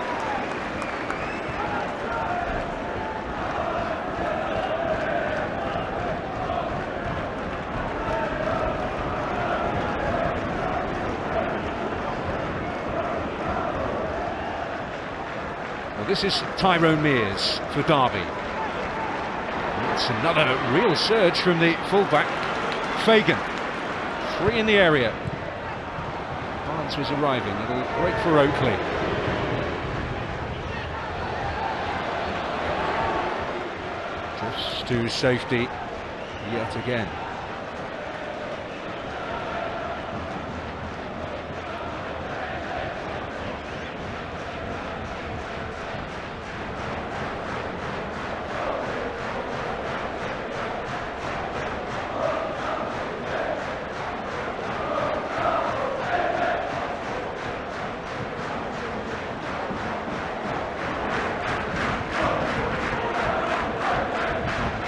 S1: This is Tyrone Mears for Derby. It's another real surge from the fullback, Fagan. 3 in the area. Barnes was arriving. It'll break for Oakley. Drifts to safety yet again.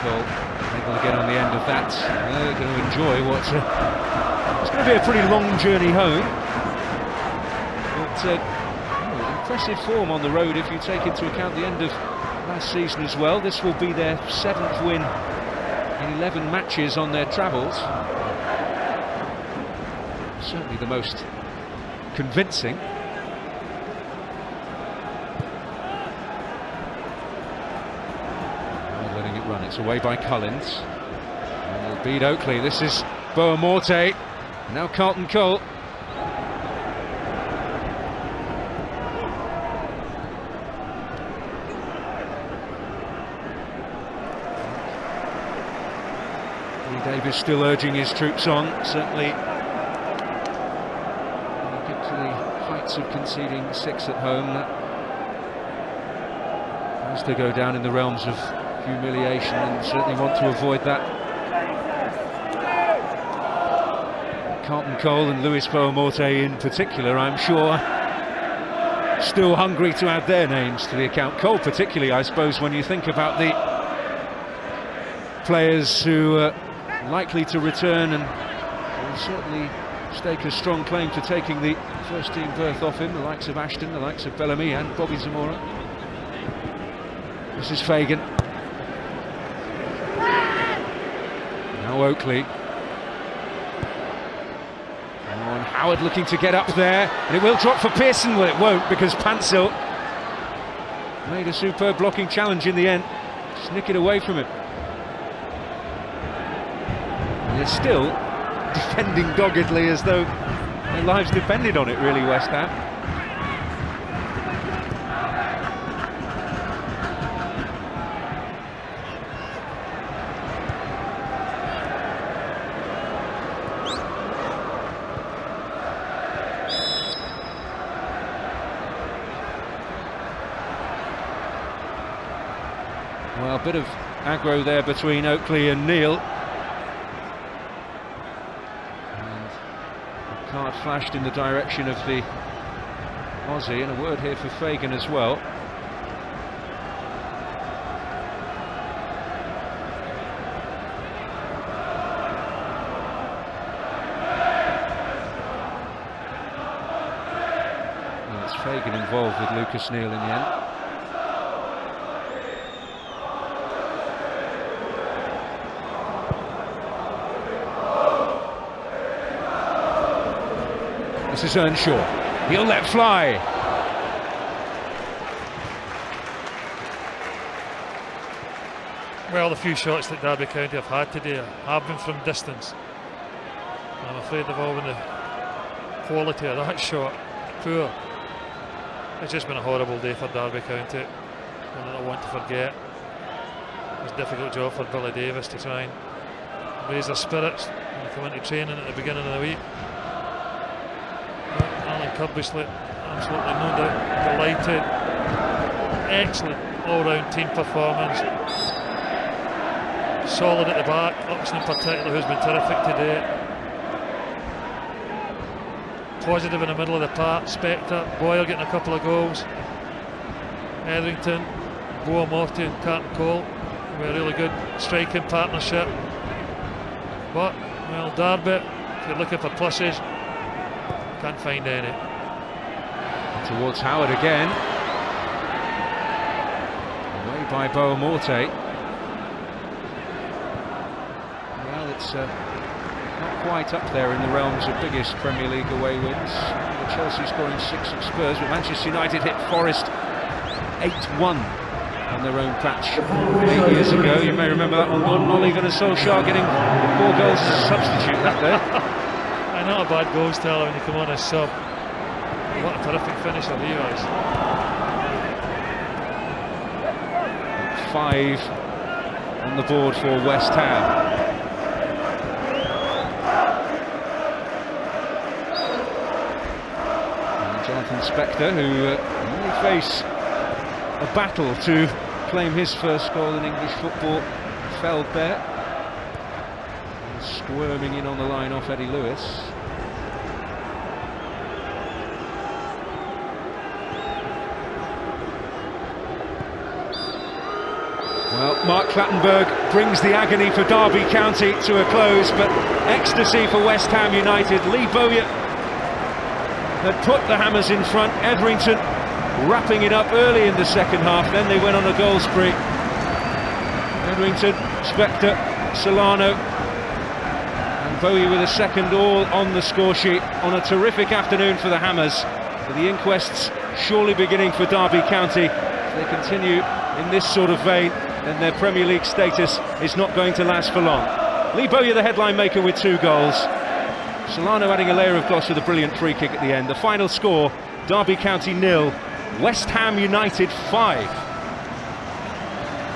S1: Able to get on the end of that. They're going to enjoy what's it's going to be a pretty long journey home. But impressive form on the road if you take into account the end of last season as well. This will be their 7th win in 11 matches on their travels. Certainly the most convincing. It's away by Collins. And they'll beat Oakley. This is Boa Morte. Now Carlton Cole. Davies still urging his troops on. Certainly when you get to the heights of conceding 6 at home, that has to go down in the realms of humiliation, and certainly want to avoid that. Carlton Cole and Luis Boa Morte in particular, I'm sure, still hungry to add their names to the account. Cole particularly, I suppose, when you think about the players who are likely to return, and will certainly stake a strong claim to taking the first team berth off him, the likes of Ashton, the likes of Bellamy and Bobby Zamora. This is Fagan. Now Oakley. And Howard looking to get up there, and it will drop for Pearson. Well, it won't, because Paintsil made a superb blocking challenge in the end. Just nick it away from him. And they're still defending doggedly as though their lives depended on it, really, West Ham. Well, a bit of aggro there between Oakley and Neill. And a card flashed in the direction of the Aussie, and a word here for Fagan as well. Well, it's Fagan involved with Lucas Neill in the end. This is Earnshaw. He'll let fly.
S2: Well, the few shots that Derby County have had today have been from distance. I'm afraid they've all been the quality of that shot. Poor. It's just been a horrible day for Derby County. One that I want to forget. It was a difficult job for Billy Davies to try and raise their spirits when they come into training at the beginning of the week. Alan Curbishley, absolutely no doubt delighted. Excellent all-round team performance. Solid at the back. Upson in particular, who's been terrific today. Positive in the middle of the park. Spector, Bowyer getting a couple of goals. Etherington, Boa Morte and Captain Cole, with a really good striking partnership. But, well, Derby, if you're looking for pluses, can't find any.
S1: Towards Howard again. Away by Boa Morte. Well, it's not quite up there in the realms of biggest Premier League away wins. Chelsea scoring 6 at Spurs, but Manchester United hit Forest 8-1 on their own patch 8 years ago. You may remember that one. Ole Gunnar Solskjaer getting 4 goals as a substitute that day.
S2: Not a bad goals teller when you come on as sub. What a terrific finisher he was.
S1: 5 on the board for West Ham. Jonathan Spector, who may face a battle to claim his first goal in English football, felled there. Squirming in on the line off Eddie Lewis. Well, Mark Clattenburg brings the agony for Derby County to a close, but ecstasy for West Ham United. Lee Bowyer had put the Hammers in front. Etherington wrapping it up early in the second half, then they went on a goal spree. Etherington, Spector, Solano and Bowyer with a second all on the score sheet on a terrific afternoon for the Hammers. The inquests surely beginning for Derby County. If they continue in this sort of vein, then their Premier League status is not going to last for long. Lee Bowyer, the headline maker, with 2 goals. Solano adding a layer of gloss with a brilliant free kick at the end. The final score, Derby County 0, West Ham United 5.